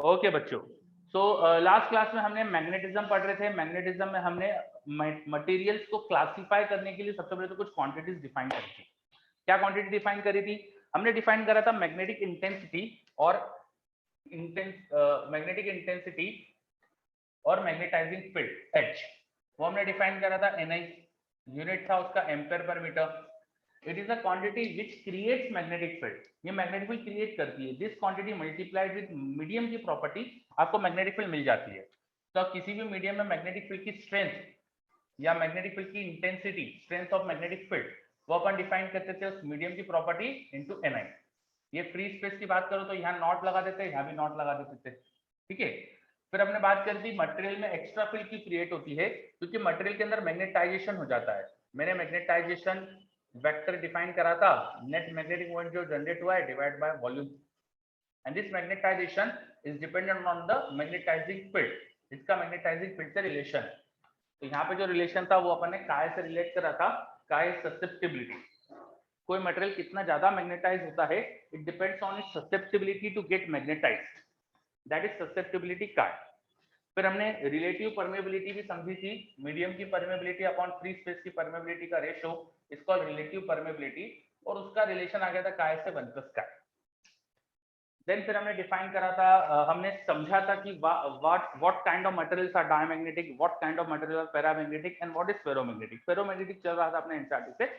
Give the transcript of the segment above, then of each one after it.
Okay बच्चों, so last class में हमने मैग्नेटिज्म पढ़ रहे थे। मैग्नेटिज्म में हमने मटेरियल्स को क्लासिफाई करने के लिए सबसे पहले तो कुछ क्वांटिटीज डिफाइन करी थी। क्या क्वांटिटी डिफाइन करी थी? हमने डिफाइन करा था मैग्नेटिक इंटेंसिटी और मैग्नेटिक इंटेंसिटी और मैग्नेटाइजिंग फील्ड एच। वो हमने डिफाइन करा था एनआई, यूनिट था उसका ampere per metre. It is a quantity which creates magnetic field. ये मैग्नेटिक फील्ड क्रिएट करती है। This quantity multiplied with medium की प्रॉपर्टी आपको मैग्नेटिक फील्ड मिल जाती है। तो आप किसी भी मीडियम में मैग्नेटिक फील्ड की स्ट्रेंथ या मैग्नेटिक फील्ड की intensity, strength of magnetic field, वो अपन डिफाइन करते थे उस मीडियम की प्रॉपर्टी इनटू एनआई। ये फ्री स्पेस की बात करो तो यहाँ नॉट लगा देते, यहाँ भी नॉट लगा देते थे। ठीक है। फिर हमने बात कर दी मटेरियल में एक्स्ट्रा फील्ड की क्रिएट होती है क्योंकि मटेरियल के अंदर मैग्नेटाइजेशन हो जाता है। मैंने मैग्नेटाइजेशन वेक्टर डिफाइन करा था, नेट मैग्नेटिक मोमेंट जो जनरेट हुआ है divide by volume, and this magnetization is dependent on the magnetizing field. इसका मैग्नेटाइजिंग फील्ड से रिलेशन। तो यहाँ पे जो रिलेशन था वो अपन ने काय से रिलेट करा था, काय ससेप्टिबिलिटी। कोई मटेरियल कितना ज्यादा मैग्नेटाइज होता है, it depends on its susceptibility to get magnetized, that is susceptibility काय। फिर हमने रिलेटिव परमेबिलिटी भी समझी थी। मीडियम की परमेबिलिटी अपॉन फ्री स्पेस की परमेबिलिटी का ratio is called relative permeability, और उसका रिलेशन आ गया था काय से 1 प्लस काय। देन फिर हमने डिफाइन करा था, हमने समझा था कि what kind of materials are diamagnetic, what kind of material are paramagnetic, and what is ferromagnetic. Ferromagnetic चल रहा था अपने एनसीईआरटी से।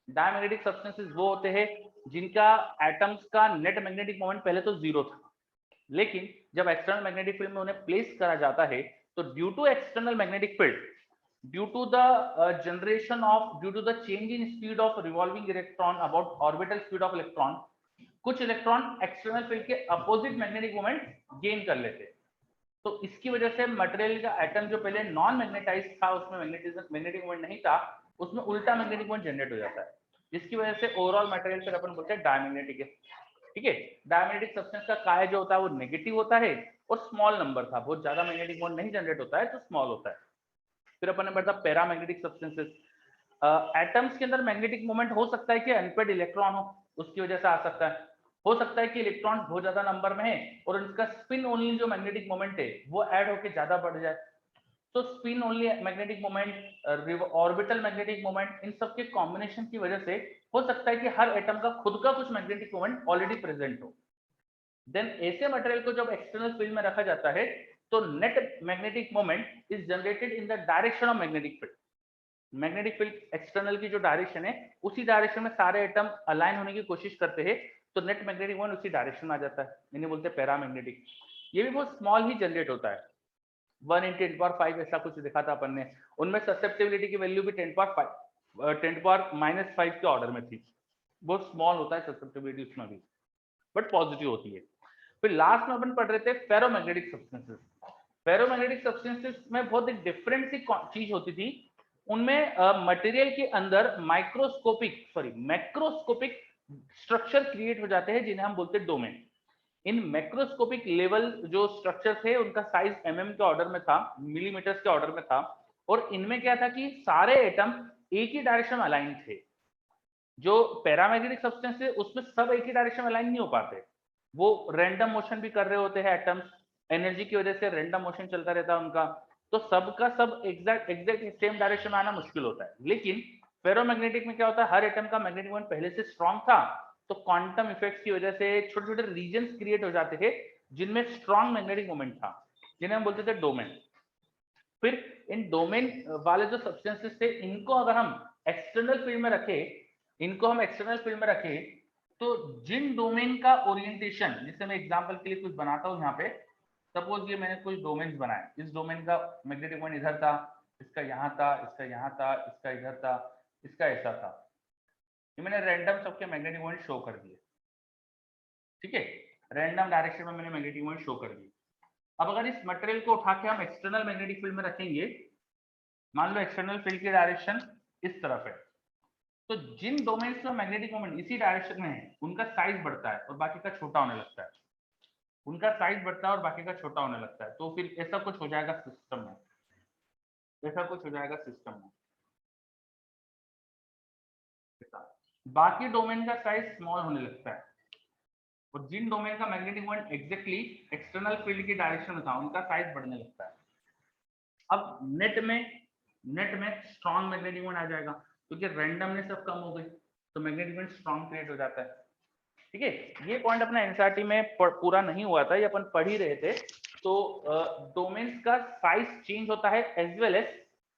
डायमैग्नेटिक सब्सटेंसेस वो होते हैं जिनका एटम्स का नेट मैग्नेटिक मोमेंट पहले तो जीरो था, लेकिन जब एक्सटर्नल मैग्नेटिक फील्ड में उन्हें प्लेस करा जाता है तो due to external magnetic field, due to the due to the change in speed of revolving electron about orbital speed of electron, कुछ इलेक्ट्रॉन एक्सटर्नल फील्ड के अपोजिट मैग्नेटिक मोमेंट गेन कर लेते। तो इसकी वजह से मटेरियल का एटम जो पहले नॉन मैग्नेटाइज था, उसमें मैग्नेटिक मोमेंट नहीं था, उसमें उल्टा मैग्नेटिक मोमेंट जनरेट हो जाता है, जिसकी वजह से ओवरऑल मटेरियल फिर अपन बोलते हैं डायमैग्नेटिक है। ठीक है। डायमैग्नेटिक सब्सटेंस का काय जो होता है वो नेगेटिव होता है और स्मॉल नंबर था, बहुत ज्यादा मैग्नेटिक मोमेंट नहीं जनरेट होता है तो स्मॉल होता है। फिर अपन ने पढ़ा पैरामैग्नेटिक सब्सटेंसेस। एटम्स के अंदर मैग्नेटिक मोमेंट हो सकता है कि अनपेड इलेक्ट्रॉन हो, उसकी वजह से आ सकता है। हो सकता है कि इलेक्ट्रॉन बहुत ज्यादा नंबर में है और उनका स्पिन ओनली जो मैग्नेटिक मोमेंट है वो ऐड होकर ज्यादा बढ़ जाए। तो spin only magnetic moment, orbital magnetic moment, इन सब के कॉम्बिनेशन की वजह से हो सकता है कि हर एटम का खुद का कुछ मैग्नेटिक मोमेंट ऑलरेडी प्रेजेंट हो। देन ऐसे मटेरियल को जब एक्सटर्नल फील्ड में रखा जाता है तो net magnetic moment is generated in the direction of magnetic field. Magnetic field external की जो डायरेक्शन है उसी डायरेक्शन में सारे एटम अलाइन होने की कोशिश करते हैं, तो नेट मैग्नेटिक मोमेंट उसी डायरेक्शन में आ जाता है, इन्हें बोलते हैं पैरामैग्नेटिक। ये भी बहुत स्मॉल ही जनरेट होता है, 1 × 10⁵ ऐसा कुछ दिखा था अपन ने। उनमें ससेप्टिबिलिटी की वैल्यू भी 10⁻⁵ के ऑर्डर में थी। बहुत स्मॉल होता है ससेप्टिबिलिटी उसमें भी, बट पॉजिटिव होती है। फिर लास्ट में अपन पढ़ रहे थे फेरोमैग्नेटिक सब्सटेंसेस। फेरोमैग्नेटिक सब्सटेंसेस में बहुत एक डिफरेंट सी चीज होती थी। उनमें मटेरियल के अंदर मैक्रोस्कोपिक स्ट्रक्चर क्रिएट हो जाते हैं जिन्हें हम बोलते हैं डोमेन। इन मैक्रोस्कोपिक लेवल जो स्ट्रक्चर थे उनका साइज के ऑर्डर में था, मिलीमीटर्स के ऑर्डर में था, और इनमें क्या था कि सारे एटम एक ही डायरेक्शन में अलाइन थे। जो पैरामैग्नेटिक सब्सटेंस है उसमें सब एक ही डायरेक्शन में अलाइन नहीं हो पाते, वो रैंडम मोशन भी कर रहे होते हैं एटम्स, एनर्जी की वजह से रैंडम मोशन चलता रहता है उनका, तो सबका सब एग्जैक्ट सेम डायरेक्शन में आना मुश्किल होता है। लेकिन फेरोमैग्नेटिक में क्या होता है, हर एटम का मैग्नेटिक मोमेंट पहले से स्ट्रांग था, तो क्वांटम इफेक्ट्स की वजह से छोटे छोटे रीजन्स क्रिएट हो जाते थे जिनमें स्ट्रांग मैग्नेटिक मोमेंट था, जिन्हें हम बोलते थे डोमेन। फिर इन डोमेन वाले जो सब्सटेंसेस थे इनको अगर हम एक्सटर्नल फील्ड में रखें, तो जिन डोमेन का ओरिएंटेशन, जैसे मैं एग्जांपल के लिए कुछ बनाता हूं यहाँ पे, सपोज ये मैंने कुछ डोमेन्स बनाए, इस डोमेन का मैग्नेटिक मोमेंट इधर था, इसका यहाँ था, इसका यहाँ था, इसका इधर था, इसका ऐसा था, ये मैंने रैंडम सबके मैग्नेटिक मोमेंट शो कर दिए। ठीक है, रैंडम डायरेक्शन में मैंने मैग्नेटिक मोमेंट शो कर दिए। अब अगर इस मटेरियल को उठा के हम एक्सटर्नल मैग्नेटिक फील्ड में रखेंगे, मान लो एक्सटर्नल फील्ड की डायरेक्शन इस तरफ है, तो जिन डोमेन्स में मैग्नेटिक मोमेंट इसी डायरेक्शन में है उनका साइज बढ़ता है और बाकी का छोटा होने लगता है, उनका साइज बढ़ता है और बाकी का छोटा होने लगता है। तो फिर ऐसा कुछ हो जाएगा सिस्टम में, बाकी डोमेन का साइज स्मॉल होने लगता है। और जिन डोमेन का magnetic moment exactly external field की डायरेक्शन में था उनका साइज बढ़ने लगता है। अब नेट में स्ट्रॉन्ग मैग्नेटिक मोमेंट आ जाएगा क्योंकि रैंडमनेस अब कम हो गई, तो मैग्नेटिक मोमेंट स्ट्रॉन्ग क्रिएट हो जाता है। ठीक है, ये पॉइंट अपना एनसीईआरटी में पूरा नहीं हुआ था, ये अपन पढ़ ही रहे थे। तो डोमेन्स का साइज चेंज होता है एज वेल एज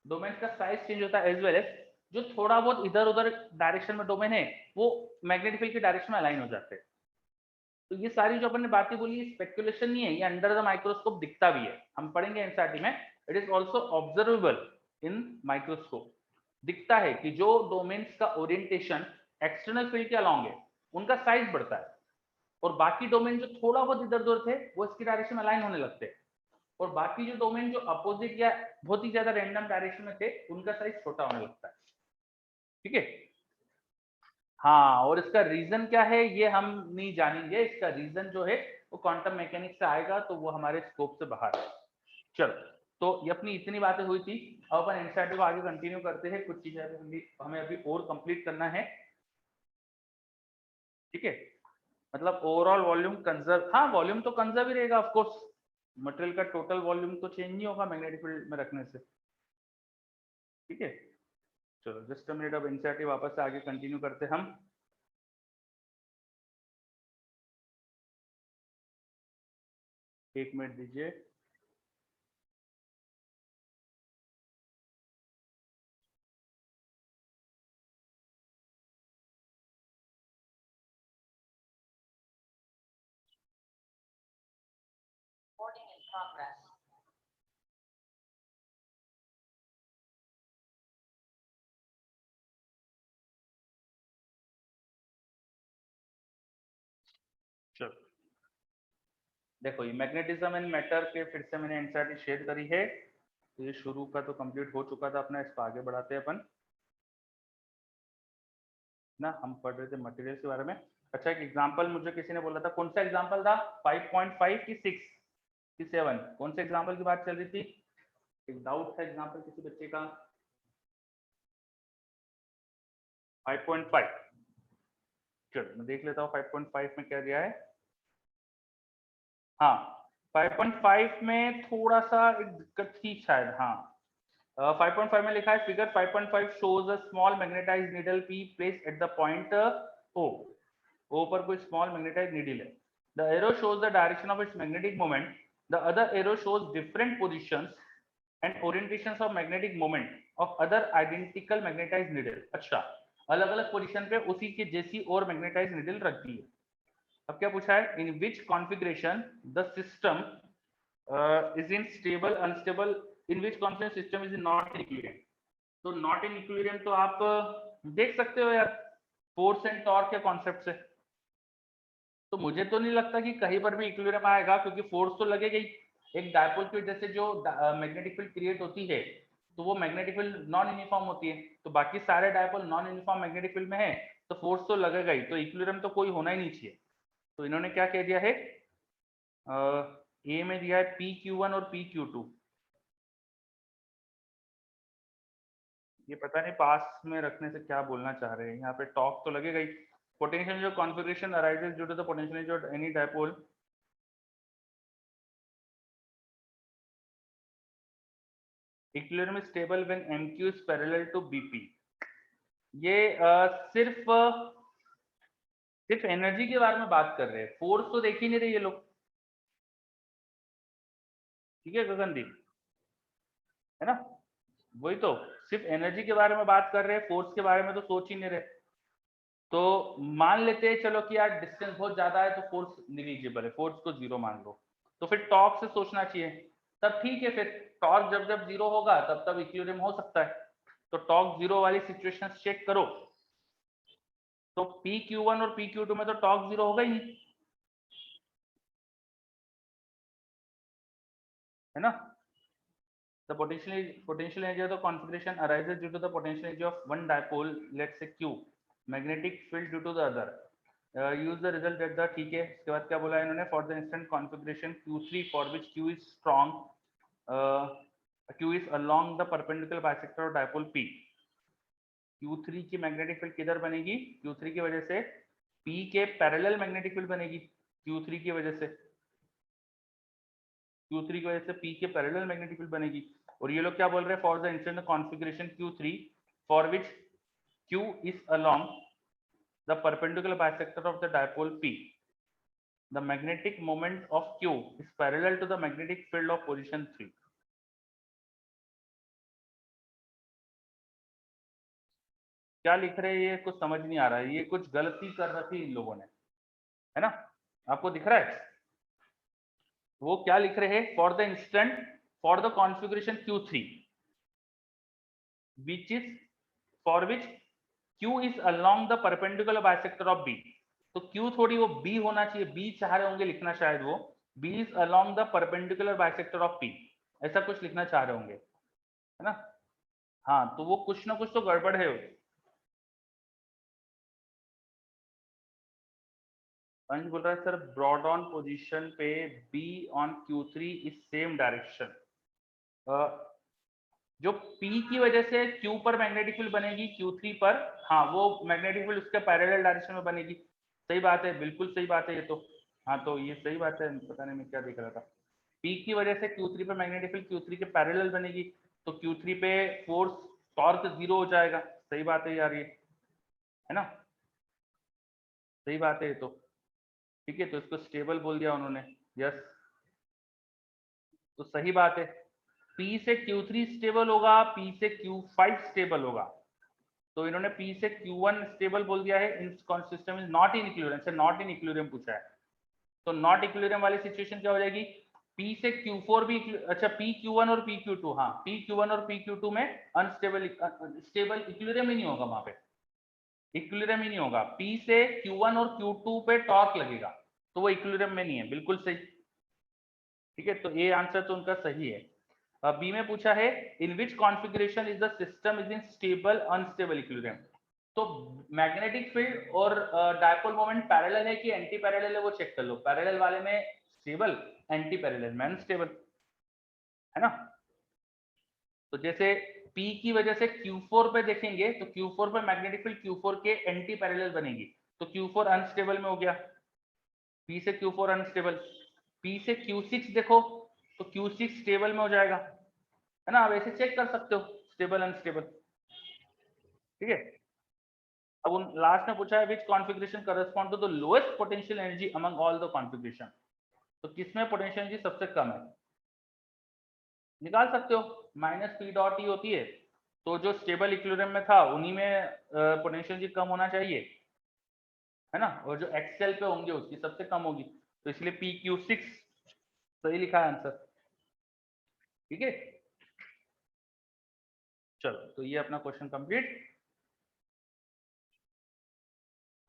डोमेन्स का साइज चेंज होता है एज वेल एज जो थोड़ा बहुत इधर उधर डायरेक्शन में डोमेन है वो मैग्नेटिक फील्ड की डायरेक्शन में अलाइन हो जाते हैं। तो ये सारी जो अपन ने बातें बोली स्पेकुलेशन नहीं है, ये अंडर द माइक्रोस्कोप दिखता भी है, हम पढ़ेंगे एनसीईआरटी में। It is also observable in microscope. दिखता है कि जो डोमेन्स का ओरिएंटेशन एक्सटर्नल फील्ड के अलॉन्ग है उनका साइज बढ़ता है, और बाकी डोमेन जो थोड़ा बहुत इधर उधर थे वो इसकी डायरेक्शन में अलाइन होने लगते हैं, और बाकी जो डोमेन जो अपोजिट या बहुत ही ज्यादा रैंडम डायरेक्शन में थे उनका साइज छोटा होने लगता है। ठीक है, हाँ, और इसका रीजन क्या है ये हम नहीं जानेंगे, इसका रीजन जो है वो क्वांटम मैकेनिक्स से आएगा, तो वो हमारे स्कोप से बाहर है। चलो, तो ये अपनी इतनी बातें हुई थी, अब अपन एनसीईआरटी को आगे कंटिन्यू करते हैं, कुछ चीजें हमें अभी और कंप्लीट करना है। ठीक है, मतलब ओवरऑल वॉल्यूम कंजर्व, हाँ वॉल्यूम तो कंजर्व ही रहेगा ऑफ कोर्स, मटेरियल का टोटल वॉल्यूम तो चेंज नहीं होगा मैग्नेटिक फील्ड में रखने से। ठीक है, चलो जस्ट अ मिनट, अब एनसीईआरटी वापस से आगे कंटिन्यू करते हम। एक मिनट दीजिए। चलो देखो, ये मैग्नेटिज्म एंड मैटर के फिर से मैंने एनसीईआरटी शेयर करी है, तो ये शुरू का तो कंप्लीट हो चुका था अपना, इसको आगे बढ़ाते हैं अपन ना। हम पढ़ रहे थे मटेरियल के बारे में। अच्छा, एक एग्जांपल मुझे किसी ने बोला था, कौन सा एग्जांपल था, 5.5 की 6 की 7, कौन से एग्जांपल की बात चल रही थी? एक डाउट है एग्जांपल किसी बच्चे का। 5.5, चलो मैं देख लेता हूँ 5.5 में क्या दिया है। हाँ, 5.5 में थोड़ा सा एक दिक्कत थी शायद, हाँ। 5.5 में लिखा है, figure 5.5 shows a small magnetized needle P placed at the point O। O पर कोई small magnetized needle है। The arrow shows the direction of its magnetic moment. The other arrow shows different positions and orientations of magnetic moment of other identical magnetized needle। अच्छा, अलग अलग position पे उसी के जैसी और मैग्नेटाइज नीडल रख दी है। अब क्या पूछा है, in which configuration the system is in stable unstable, in which confidence system is not in equilibrium. तो नॉट इन इक्विलिब्रियम तो आप देख सकते हो यार, फोर्स एंड टॉर्क के कॉन्सेप्ट से। तो मुझे तो नहीं लगता कि कहीं पर भी इक्विलिब्रियम आएगा, क्योंकि फोर्स तो लगेगा ही। एक डायपोल की वजह से जो मैग्नेटिक फील्ड क्रिएट होती है, तो वो मैग्नेटिक फील्ड नॉन यूनिफॉर्म होती है, तो बाकी सारे dipole non uniform magnetic field में है, तो फोर्स तो लगेगा ही, तो इक्विलिब्रियम तो कोई होना ही नहीं चाहिए। तो इन्होंने क्या कह दिया है, ए में दिया है PQ1 और PQ2। ये पता नहीं पास में रखने से क्या बोलना चाह रहे हैं, यहाँ पे टॉक तो लगेगा ही। पोटेंशियल जो configuration arises due to the potential जो any dipole, equilibrium stable when MQ is parallel to BP। ये सिर्फ एनर्जी के बारे में बात कर रहे हैं, फोर्स तो देख ही नहीं रहे ये लोग। ठीक है गगनदीप, है ना, वही तो, सिर्फ एनर्जी के बारे में बात कर रहे हैं, फोर्स के बारे में तो सोच ही नहीं रहे। तो मान लेते हैं चलो कि यार डिस्टेंस बहुत ज्यादा है, तो फोर्स निग्लिजिबल है, फोर्स को जीरो मान लो, तो फिर टॉर्क से सोचना चाहिए, तब ठीक है। फिर टॉर्क जब जब जीरो होगा तब तब इक्विलिब्रियम हो सकता है। तो टॉर्क जीरो वाली सिचुएशन चेक करो, तो PQ1 और PQ2 में तो टॉर्क जीरो होगा ही नहीं, है ना। The potential energy of the configuration arises due to the potential energy of one dipole, let's say Q, magnetic field due to the other. Use the result at the, ठीक है, इसके बाद क्या बोला है इन्होंने, for the instant configuration Q3 for which Q is strong, Q is along the perpendicular bisector of dipole P। Q3 की magnetic field किधर बनेगी, Q3 की वजह से P के पैरेलल मैग्नेटिक फील्ड बनेगी, Q3 की वजह से, Q3 की वजह से P के पैरेलल मैग्नेटिक फील्ड बनेगी। और ये लोग क्या बोल रहे हैं, for the instant configuration Q3 for which Q is along the perpendicular bisector of the dipole P, the magnetic moment of Q is parallel to the magnetic field of position 3. क्या लिख रहे हैं ये कुछ समझ नहीं आ रहा है, ये कुछ गलती कर रखी इन लोगों ने, है ना? आपको दिख रहा है वो क्या लिख रहे हैं, for the instant for the configuration Q3 which is for which Q is along the perpendicular bisector of B. तो Q थोड़ी वो B होना चाहिए, B चाह रहे होंगे लिखना शायद वो B is along the perpendicular bisector of P, ऐसा कुछ लिखना चाह रहे होंगे, है ना? हाँ, तो वो कुछ ना कुछ तो गड़बड़ है। अंश बोल रहा है सर ब्रॉड ऑन पोजीशन पे B on Q3 is same direction. जो P की वजह से Q पर मैग्नेटिक फील्ड बनेगी Q3 पर, हाँ वो मैग्नेटिक फील्ड उसके पैरेलल डायरेक्शन में बनेगी। सही बात है, बिल्कुल सही बात है ये तो। हाँ तो ये सही बात है, पता नहीं मैं क्या देख रहा था। P की वजह से Q3 पर मैग्नेटिक फील्ड Q3 के पैरेलल बनेगी, तो Q3 पे फोर्स टॉर्क 0 हो जाएगा। सही बात है यार ये, है ना? सही बात है ये तो। ठीक है, तो इसको स्टेबल बोल दिया उन्होंने। यस, तो सही बात है। P से Q3 स्टेबल होगा, P से Q5 स्टेबल होगा। तो इन्होंने P से Q1 स्टेबल बोल दिया है। In system is not in equilibrium से नॉट इन इक्विलिब्रियम पूछा है, तो नॉट इक्विलिब्रियम वाली सिचुएशन क्या हो जाएगी, P से Q4 भी, अच्छा P Q1 और P Q2, हाँ P Q1 और P Q2 में अनस्टेबल स्टेबल इक्विलिब्रियम ही नहीं होगा, वहां पे इक्विलिब्रियम ही नहीं होगा। P से Q1 और Q2 पे टॉर्क लगेगा, तो वो इक्विलिब्रियम में नहीं है। बिल्कुल सही। ठीक है, तो ये आंसर तो उनका सही है। बी में पूछा है in which configuration is the system is in stable unstable equilibrium. तो मैग्नेटिक फील्ड और डायपोल मोमेंट पैरेलल है कि एंटी पैरेलल है वो चेक कर लो। पैरेलल वाले में स्टेबल, एंटी पैरेलल में अनस्टेबल, है ना? तो जैसे P की वजह से Q4 पे देखेंगे तो Q4 पे मैग्नेटिक फील्ड Q4 के एंटी पैरेलल बनेगी, तो Q4 अनस्टेबल में हो गया। P से Q4 अनस्टेबल, P से Q6 देखो तो Q6 स्टेबल में हो जाएगा, है ना? आप ऐसे चेक कर सकते हो स्टेबल अनस्टेबल। ठीक है, अब उन लास्ट में पूछा है which configuration correspond to the lowest potential energy among all the configuration. तो किसमें पोटेंशियल एनर्जी सबसे कम है, निकाल सकते हो। माइनस पी डॉट ई होती है, तो जो स्टेबल इक्विलिब्रियम में था उन्हीं में पोटेंशियल एनर्जी कम होना चाहिए, है ना? और जो एक्सेल पे होंगे उसकी सबसे कम होगी, तो इसलिए पी क्यू 6 सही लिखा है आंसर। ठीक है, चलो तो ये अपना क्वेश्चन कंप्लीट।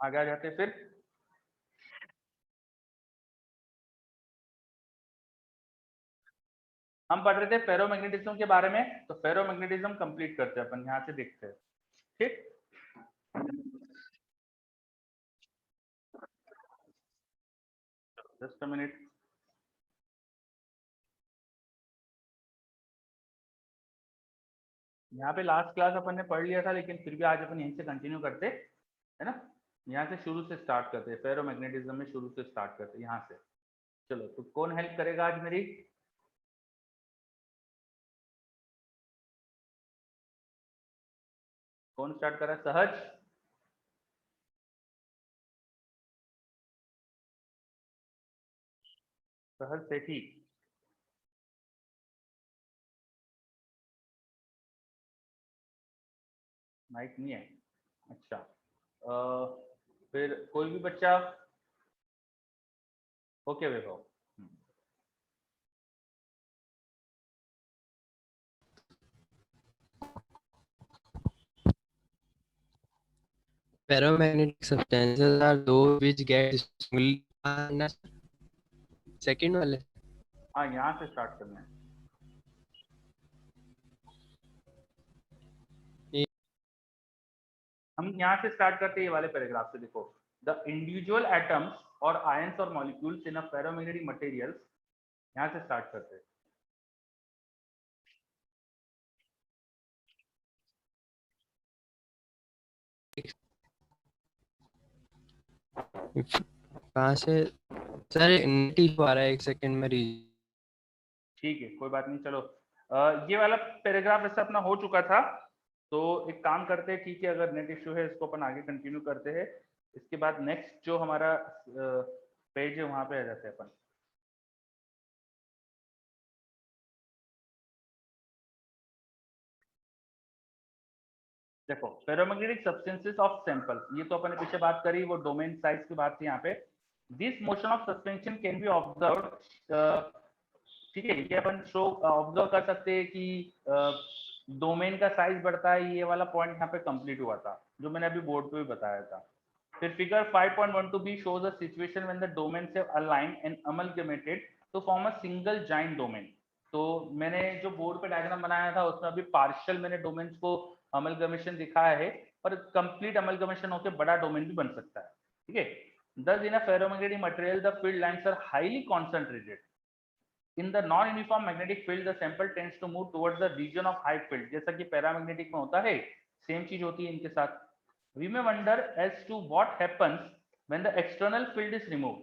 आगे आ जाते फिर। हम पढ़ रहे थे फेरोमैग्नेटिज्म के बारे में, तो फेरोमैग्नेटिज्म कंप्लीट करते हैं अपन, यहाँ से देखते हैं। ठीक, जस्ट अ मिनट। यहाँ पे लास्ट क्लास अपन ने पढ़ लिया था, लेकिन फिर भी आज अपन यहीं से कंटिन्यू करते, है ना? यहाँ से शुरू से स्टार्ट करते हैं, फेरोमैग्नेटिज्म में शुरू से स्टार्ट करते हैं यहाँ से। चलो, तो कौन हेल्प करेगा आज मेरी? कौन स्टार्ट कर रहा है? सहज, सहज सेठी। माइक नहीं है, अच्छा। फिर कोई भी बच्चा? Okay Vaibhav. Ferromagnetic substances are those which get strongly second वाले। हाँ, यहाँ से स्टार्ट करना है। हम यहाँ से स्टार्ट करते हैं, ये वाले पैराग्राफ से। देखो, द इंडिविजुअल एटम्स और आयंस और molecules in a ferromagnetic materials, यहाँ से स्टार्ट करते हैं। कहाँ से सर? नेट इशू आ रहा है, एक सेकंड में ठीक है, कोई बात नहीं, चलो ये वाला पैराग्राफ वैसे अपना हो चुका था, तो एक काम करते हैं, ठीक है, अगर नेट इश्यू है इसको अपन आगे कंटिन्यू करते हैं। इसके बाद नेक्स्ट जो हमारा पेज है वहां पे आ जाते हैं अपन। देखो, फेरोमैग्नेटिक सब्सटेंसेस ऑफ सैंपल, ये तो अपन ने पीछे बात करी, वो डोमेन साइज की बात थी यहाँ पे। This motion of suspension can be observe, ठीक है, ये अपन शो ऑब्जर्व कर सकते हैं कि डोमेन का साइज बढ़ता है, ये वाला पॉइंट यहाँ पे कंप्लीट हुआ था, जो मैंने अभी बोर्ड पे भी बताया था। फिर figure 5.12b shows a situation when the domains have aligned and amalgamated to form a single giant domain। तो मैंने जो बोर्ड पे डायग्राम बनाया था उसमें अभी पार्शियल मैंने डोमेन्स को अमलगमेशन दिखाया है, और कंप्लीट अमलगमेशन होकर बड़ा डोमेन भी बन सकता है, ठीक है। Thus in a ferromagnetic material the field lines are highly concentrated. In the non-uniform magnetic field the sample tends to move towards the region of high field, जैसा कि पैरामैग्नेटिक में होता है, सेम चीज होती है इनके साथ। We may wonder as to what happens when the external field is removed।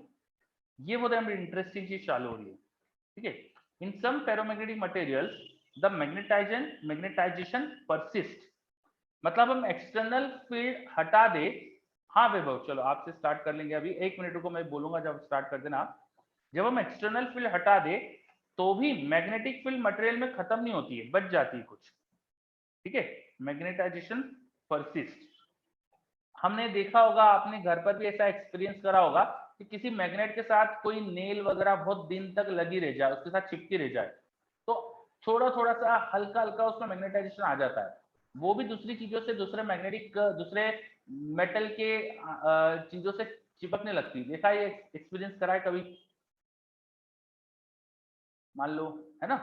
ये बहुत इंटरेस्टिंग चीज चालू हो रही है, ठीक है। In some ferromagnetic materials the magnetization persists, मतलब हम एक्सटर्नल फील्ड हटा दे। हाँ वैभव, चलो आपसे स्टार्ट कर लेंगे, अभी 1 मिनट को मैं बोलूंगा जब स्टार्ट कर देना। जब हम एक्सटर्नल फील्ड हटा दे तो भी मैग्नेटिक फील्ड मटेरियल में खत्म नहीं होती है, बच जाती है कुछ, ठीक है। Magnetization persist. हमने देखा होगा, आपने घर पर भी ऐसा एक्सपीरियंस करा होगा कि किसी मैग्नेट के साथ कोई नेल वगैरह बहुत दिन तक लगी रह जाए, उसके साथ चिपकी रह जाए, तो थोड़ा थोड़ा सा हल्का हल्का उसमें मैग्नेटाइजेशन आ जाता है। वो भी दूसरी चीजों से, दूसरे मैग्नेटिक, दूसरे मेटल के चीजों से चिपकने लगती है। देखा, ये एक्सपीरियंस करा है कभी, मान लो, है ना।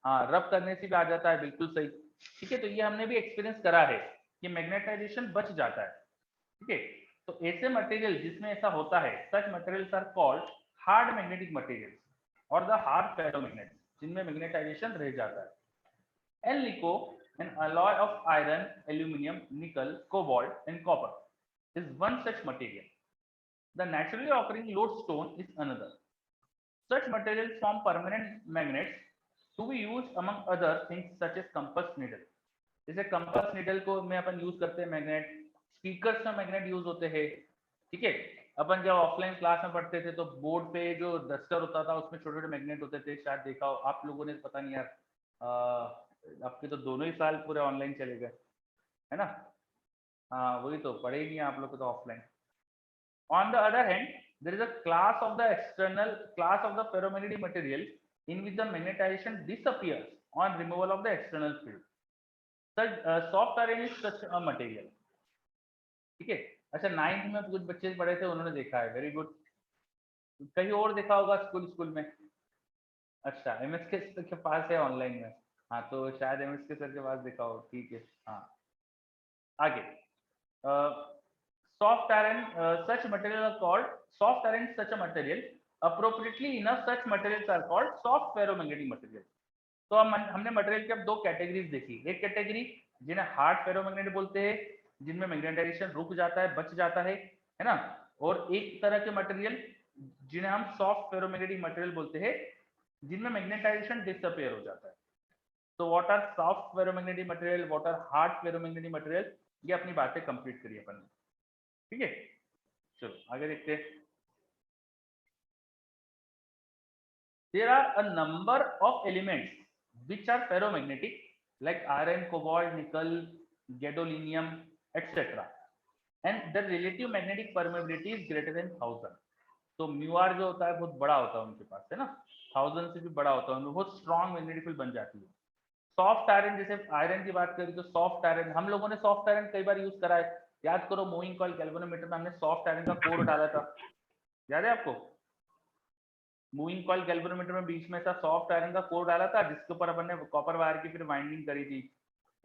हाँ, रब करने से भी आ जाता है, बिल्कुल सही, ठीक है। तो ये हमने भी एक्सपीरियंस करा है कि मैग्नेटाइजेशन बच जाता है, ठीक है। तो ऐसे मटेरियल जिसमें ऐसा होता है, such materials are called hard magnetic materials और द हार्ड फेरोमैग्नेट, जिनमें मैग्नेटाइजेशन रह जाता है। Alnico, an alloy of iron, aluminum, nickel, cobalt and copper is one such material. The naturally occurring lodestone is another. Such materials form permanent magnets to be used among other things such as compass needle। जैसे compass needle को में अपन use करते हैं magnet, speakers में magnet use होते हैं, ठीक है। अपन जब ऑफलाइन क्लास में पढ़ते थे तो बोर्ड पे जो डस्टर होता था उसमें छोटे छोटे मैग्नेट होते थे, शायद देखा हो आप लोगों ने, पता नहीं यार, आपके तो दोनों ही साल पूरे ऑनलाइन चले गए, है ना। हाँ वही तो, पढ़े ही नहीं आप लोग तो offline. On the other hand, there is a class of the external class of the ferromagnetic material in which the magnetization disappears on removal of the external field। Such soft iron is such a material, ठीक है। अच्छा, 9th में कुछ बच्चे पढ़े थे, उन्होंने देखा है, वेरी गुड। कहीं और देखा होगा स्कूल में। अच्छा, एमएसके सर के पास है ऑनलाइन में, हाँ तो शायद एमएसके सर के पास देखा हो, ठीक है। हाँ, आगे soft iron, such material are called soft iron, such a material appropriately enough such materials are called soft ferromagnetic material। तो हमने मटेरियल की अब दो कैटेगरीज देखी। एक कैटेगरी जिन्हें हार्ड फेरोमैग्नेट बोलते हैं, जिनमें मैग्नेटाइजेशन रुक जाता है, बच जाता है ना। और एक तरह के मटेरियल जिन्हें हम सॉफ्ट फेरोमैग्नेटिक मटेरियल बोलते हैं, जिनमें मैग्नेटाइजेशन डिसअपियर हो जाता है। तो what are soft ferromagnetic material, what are hard ferromagnetic material, ये अपनी बातें कंप्लीट करिए अपन, ठीक है। चलो आगे देखते हैं। There are a number of elements which are ferromagnetic like iron, cobalt, nickel, gadolinium, etc. And the relative magnetic permeability is greater than 1000। तो म्यूआर जो होता है बहुत बड़ा होता है उनके पास, है ना, 1000 से भी बड़ा होता है, उनमें बहुत स्ट्रॉन्ग मैग्नेटिक फील्ड बन जाती है। सॉफ्ट आयरन, जैसे आयरन की बात करें तो सॉफ्ट आयरन, हम लोगों ने सॉफ्ट आयरन कई बार यूज करा है। याद करो, मूविंग कॉइल गैल्वेनोमीटर में हमने सॉफ्ट आयरन का कोर डाला था, याद है आपको। मूविंग कॉइल गैल्वेनोमीटर में बीच में ऐसा सॉफ्ट आयरन का कोर डाला था, जिसके ऊपर अपन ने कॉपर वायर की फिर वाइंडिंग करी थी,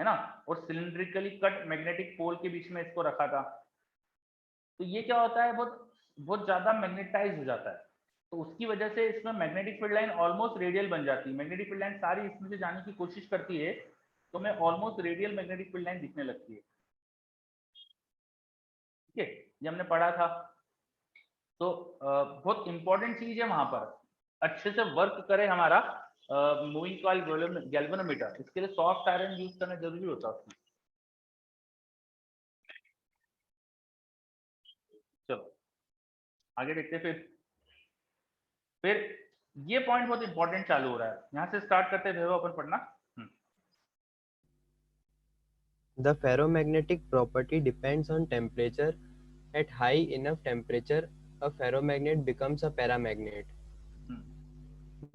है ना, और सिलिंड्रिकली कट मैग्नेटिक पोल के बीच में इसको रखा था। तो ये क्या होता है, बहुत बहुत ज्यादा मैग्नेटाइज हो जाता है, तो उसकी वजह से इसमें magnetic field line almost radial बन जाती है। मैग्नेटिक फील्ड लाइन सारी इसमें से जाने की कोशिश करती है, तो मैं almost radial magnetic field line दिखने लगती है, ठीक है। ये हमने पढ़ा था। तो बहुत इंपॉर्टेंट चीज है वहां पर, अच्छे से वर्क करे हमारा मूविंग कॉइल गैल्वेनोमीटर। इसके लिए सॉफ्ट आयरन यूज करना जरूरी होता है उसमें। चलो आगे देखते हैं। फिर ये पॉइंट बहुत इंपॉर्टेंट चालू हो रहा है, यहाँ से स्टार्ट करते हैं वैभव अपन पढ़ना। The ferromagnetic property depends on temperature. At high enough temperature, a ferromagnet becomes a paramagnet.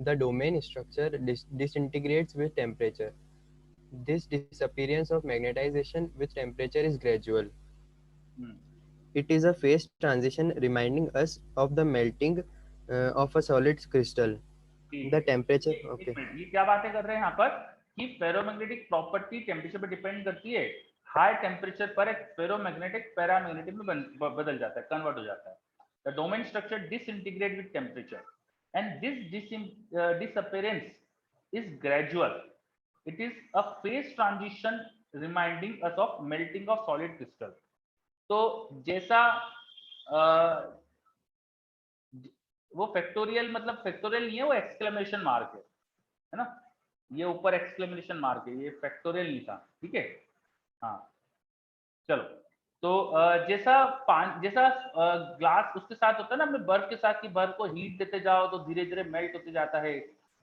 The domain structure disintegrates with temperature. This disappearance of magnetization with temperature is gradual. It is a phase transition reminding us of the melting of a solid crystal. The temperature, okay. ये क्या बातें कर रहे हैं यहाँ पर कि ferromagnetic property temperature पर डिपेंड करती है। हाई टेम्परेचर पर एक फेरोमैग्नेटिक पैरामैग्नेटिक में बदल जाता है, कन्वर्ट हो जाता है। The domain structure disintegrate with temperature and this disappearance is gradual. It is a phase transition reminding us of melting of solid crystal. तो जैसा वो फैक्टोरियल, मतलब फैक्टोरियल नहीं है, वो एक्सक्लेमेशन मार्क है ना, ये ऊपर एक्सक्लेमेशन मार्क है, ये फैक्टोरियल नहीं था, ठीक है। हाँ चलो, तो जैसा ग्लास उसके साथ होता है ना, अपने बर्फ के साथ, कि बर्फ को हीट देते जाओ तो धीरे धीरे मेल्ट होते जाता है,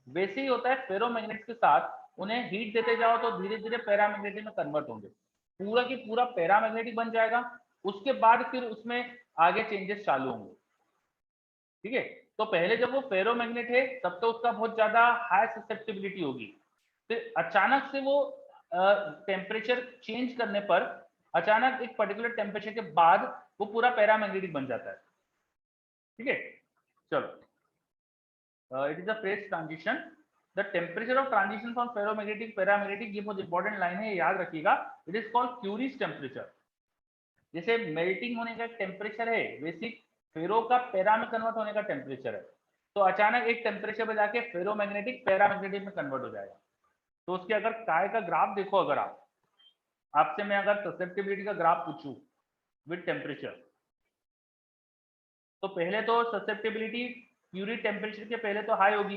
वैसे ही होता है फेरोमैग्नेट के साथ, उन्हें हीट देते जाओ तो धीरे धीरे पैरामैग्नेटिक में कन्वर्ट होंगे, पूरा की पूरा पैरामैग्नेटिक बन जाएगा। उसके बाद फिर उसमें आगे चेंजेस चालू होंगे, ठीक है। तो पहले जब वो फेरोमैग्नेट है तब तो उसका बहुत ज्यादा हाई ससेप्टिबिलिटी होगी, फिर अचानक से वो टेम्परेचर चेंज करने पर, अचानक एक पर्टिकुलर टेम्परेचर के बाद वो पूरा पैरामैग्नेटिक बन जाता है, ठीक है। चलो, it is a phase transition. The temperature of transition from ferromagnetic paramagnetic, ये बहुत इंपॉर्टेंट लाइन है, याद रखिएगा। It is called curies temperature. जैसे मेल्टिंग होने का टेम्परेचर है, वैसे फेरो का पैरा में कन्वर्ट होने का टेम्परेचर है। तो अचानक एक टेम्परेचर पे जाके फेरोमैग्नेटिक पैरामैग्नेटिक में कन्वर्ट हो जाएगा। तो उसके अगर काय का ग्राफ देखो, अगर आपसे मैं अगर ससेप्टिबिलिटी का ग्राफ पूछूं विद टेम्परेचर, तो पहले तो ससेप्टिबिलिटी क्यूरी टेम्परेचर के पहले तो हाई होगी,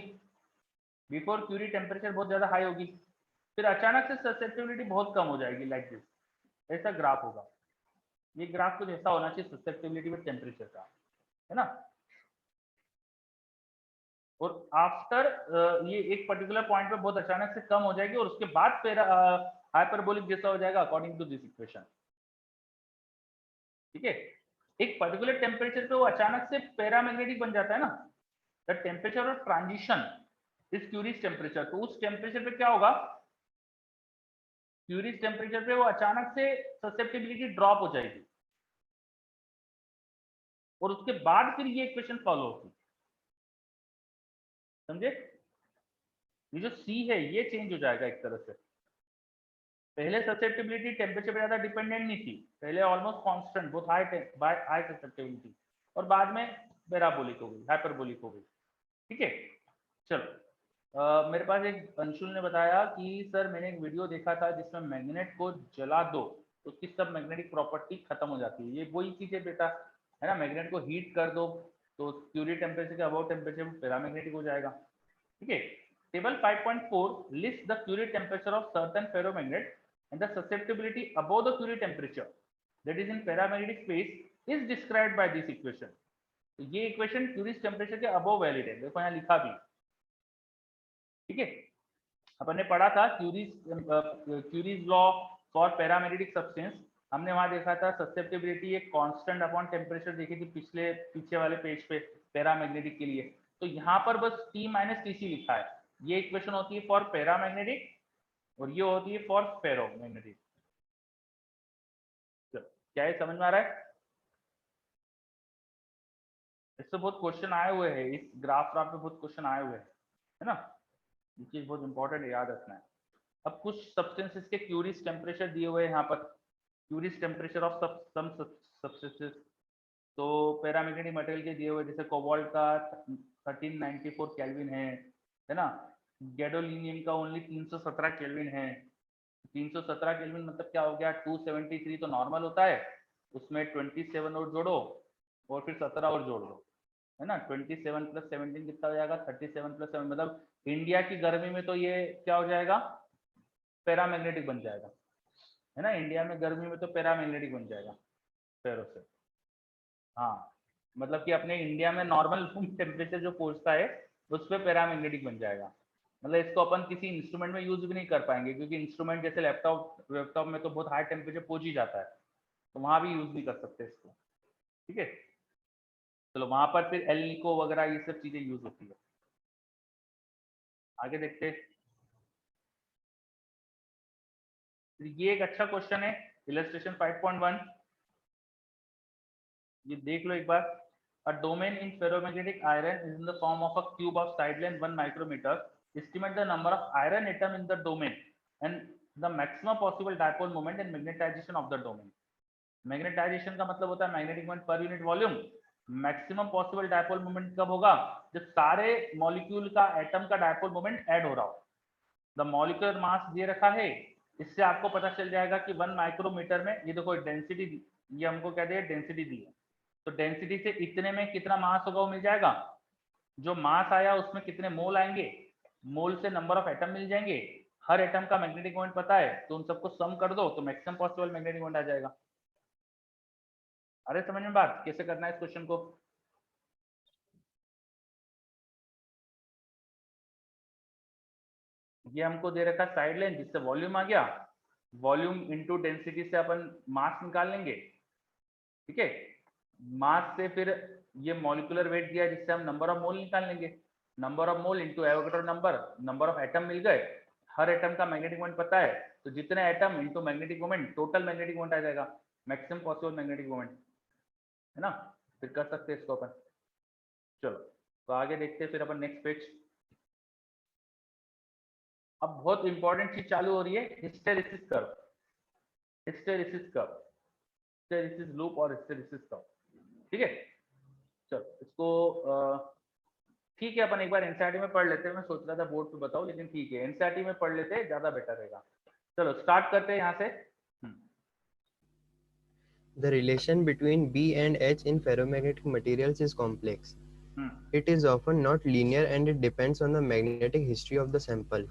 बिफोर क्यूरी टेम्परेचर बहुत ज्यादा हाई होगी, फिर अचानक से ससेप्टिबिलिटी बहुत कम हो जाएगी, लाइक दिस, ऐसा ग्राफ होगा। ये ग्राफ कुछ ऐसा होना चाहिए ससेप्टिबिलिटी विद टेम्परेचर का, है ना। और आफ्टर ये एक पर्टिकुलर पॉइंट पे बहुत अचानक से कम हो जाएगी, और उसके बाद फिर हाइपरबोलिक जैसा हो जाएगा अकॉर्डिंग टू दिस इक्वेशन, ठीक है। एक पर्टिकुलर टेम्परेचर पे वो अचानक से पैरामैग्नेटिक बन जाता है ना, the temperature of transition is curies temperature. तो उस टेम्परेचर पे क्या होगा, क्यूरीज टेम्परेचर पे वो अचानक से ससेप्टिबिलिटी ड्रॉप हो जाएगी, और उसके बाद फिर ये इक्वेशन फॉलो होगी, समझे। ये जो सी है ये चेंज हो जाएगा एक तरह से। पहले ससेप्टिबिलिटी टेम्परेचर पे ज्यादा डिपेंडेंट नहीं थी, पहले ऑलमोस्ट कांस्टेंट, बहुत हाई ससेप्टिबिलिटी, और बाद में पैराबोलिक हो गई, हाइपरबोलिक हो गई, ठीक है। चलो, मेरे पास एक अंशुल ने बताया कि सर मैंने एक वीडियो देखा था जिसमें मैग्नेट को जला दो तो उसकी सब मैग्नेटिक प्रॉपर्टी खत्म हो जाती है। ये वही चीज है बेटा, है ना, मैग्नेट को हीट कर दो तो क्यूरी टेम्परेचर के अबव टेम्परेचर पैरामैग्नेटिक हो जाएगा, ठीक है। Table 5.4 lists the Curie temperature of certain ferromagnet and the susceptibility above the Curie temperature, that is in paramagnetic phase, is described by this equation. तो ये इक्वेशन क्यूरीज टेम्परेचर के above valid है, देखो यहाँ लिखा भी, ठीक है। अपन ने पढ़ा था curies law for paramagnetic substance, हमने वहां देखा था ससेप्टिबिलिटी एक कांस्टेंट अपॉन टेम्परेचर देखी थी पीछे वाले पेज पे पैरामैग्नेटिक के लिए। तो यहाँ पर बस T माइनस TC लिखा है, ये इक्वेशन होती है फॉर पैरामैग्नेटिक और ये होती है फॉर फेरोमैग्नेटिक। क्या ये समझ में आ रहा है? इससे बहुत क्वेश्चन आए हुए हैं, इस ग्राफ पे बहुत क्वेश्चन आए हुए हैं, है ना। ये चीज बहुत इंपॉर्टेंट है, याद रखना है। अब कुछ सब्सटेंसेस के क्यूरीज टेम्परेचर दिए हुए हैं यहाँ पर, Curie's temperature of some substances. तो पैरामैग्नेटिक मटेरियल के दिए हुए, जैसे कोबाल्ट का 1394 केल्विन है ना, गैडोलिनियम का ओनली 317 केल्विन है। 317 केल्विन मतलब क्या हो गया, 273 तो नॉर्मल होता है, उसमें 27 और जोड़ो और फिर 17 और जोड़ दो, है ना। 27 + 17 कितना हो जाएगा, 37 + 7, मतलब इंडिया की गर्मी में तो ये क्या हो जाएगा, पैरामैग्नेटिक बन जाएगा, है ना। इंडिया में गर्मी में तो पैरामैग्नेटिक बन जाएगा फेरो से। हाँ, मतलब कि अपने इंडिया में नॉर्मल रूम टेम्परेचर जो पहुंचता है उस पर पैरामैग्नेटिक बन जाएगा। मतलब इसको अपन किसी इंस्ट्रूमेंट में यूज भी नहीं कर पाएंगे, क्योंकि इंस्ट्रूमेंट जैसे लैपटॉप में तो बहुत हाई टेम्परेचर पहुंच ही जाता है, तो वहां भी यूज नहीं कर सकते इसको। ठीक है, चलो वहां पर फिर एल निको वगैरह ये सब चीजें यूज होती है। आगे देखते हैं। ये एक अच्छा क्वेश्चन है, इलस्ट्रेशन 5.1, ये देख लो एक बार। A domain in ferromagnetic iron is in the form of a cube of side length 1 micrometer. Estimate the number of iron atom in the domain and the maximum possible dipole moment and magnetization of the domain. Magnetization का मतलब होता है magnetic moment per unit volume. Maximum possible dipole moment कब होगा, जब सारे molecule का atom का डायपोल मोमेंट ऐड हो रहा हो। द मॉलिक्यूलर मास दे रखा है, इससे आपको पता चल जाएगा कि 1 माइक्रोमीटर में, ये देखो डेंसिटी, ये हमको क्या दिया, डेंसिटी दी है, तो डेंसिटी से इतने में कितना मास होगा वो मिल जाएगा। जो मास आया उसमें कितने मोल आएंगे, मोल से नंबर ऑफ एटम मिल जाएंगे, हर एटम का मैग्नेटिक मोमेंट पता है तो उन सबको सम कर दो तो मैक्सिमम पॉसिबल मैग्नेटिक मोमेंट आ जाएगा। अरे समझ में बात, कैसे करना है इस क्वेश्चन को। ये हमको दे रखा साइड लेंथ, जिससे वॉल्यूम आ गया, वॉल्यूम इनटू डेंसिटी से अपन मास निकाल लेंगे। ठीक है, मास से फिर ये मॉलिक्यूलर वेट दिया, जिससे हम नंबर ऑफ मोल निकाल लेंगे, number of mole into Avogadro number of atom मिल गए, हर एटम का मैग्नेटिक मोमेंट पता है, तो जितने atom into magnetic moment, total magnetic moment आ जाएगा, मैक्सिमम पॉसिबल मैग्नेटिक मोमेंट, है ना। फिर कर सकते हैं इसको अपन। चलो तो आगे देखते हैं फिर अपन नेक्स्ट पेज। अब बहुत इंपॉर्टेंट चीज चालू हो रही है, hysteresis curve, hysteresis curve, hysteresis loop और हिस्टेरिसिस कर्व। ठीक है, चलो इसको ठीक है अपन एक बार एनसीईआरटी में पढ़ लेते हैं। मैं सोच रहा था बोर्ड पे बताओ, लेकिन ठीक है एनसीईआरटी में पढ़ लेते हैं, ज्यादा बेटर रहेगा। चलो स्टार्ट करते हैं यहाँ से। The relation between B and H in ferromagnetic materials is complex. It is often not linear and it depends on the magnetic history of the sample.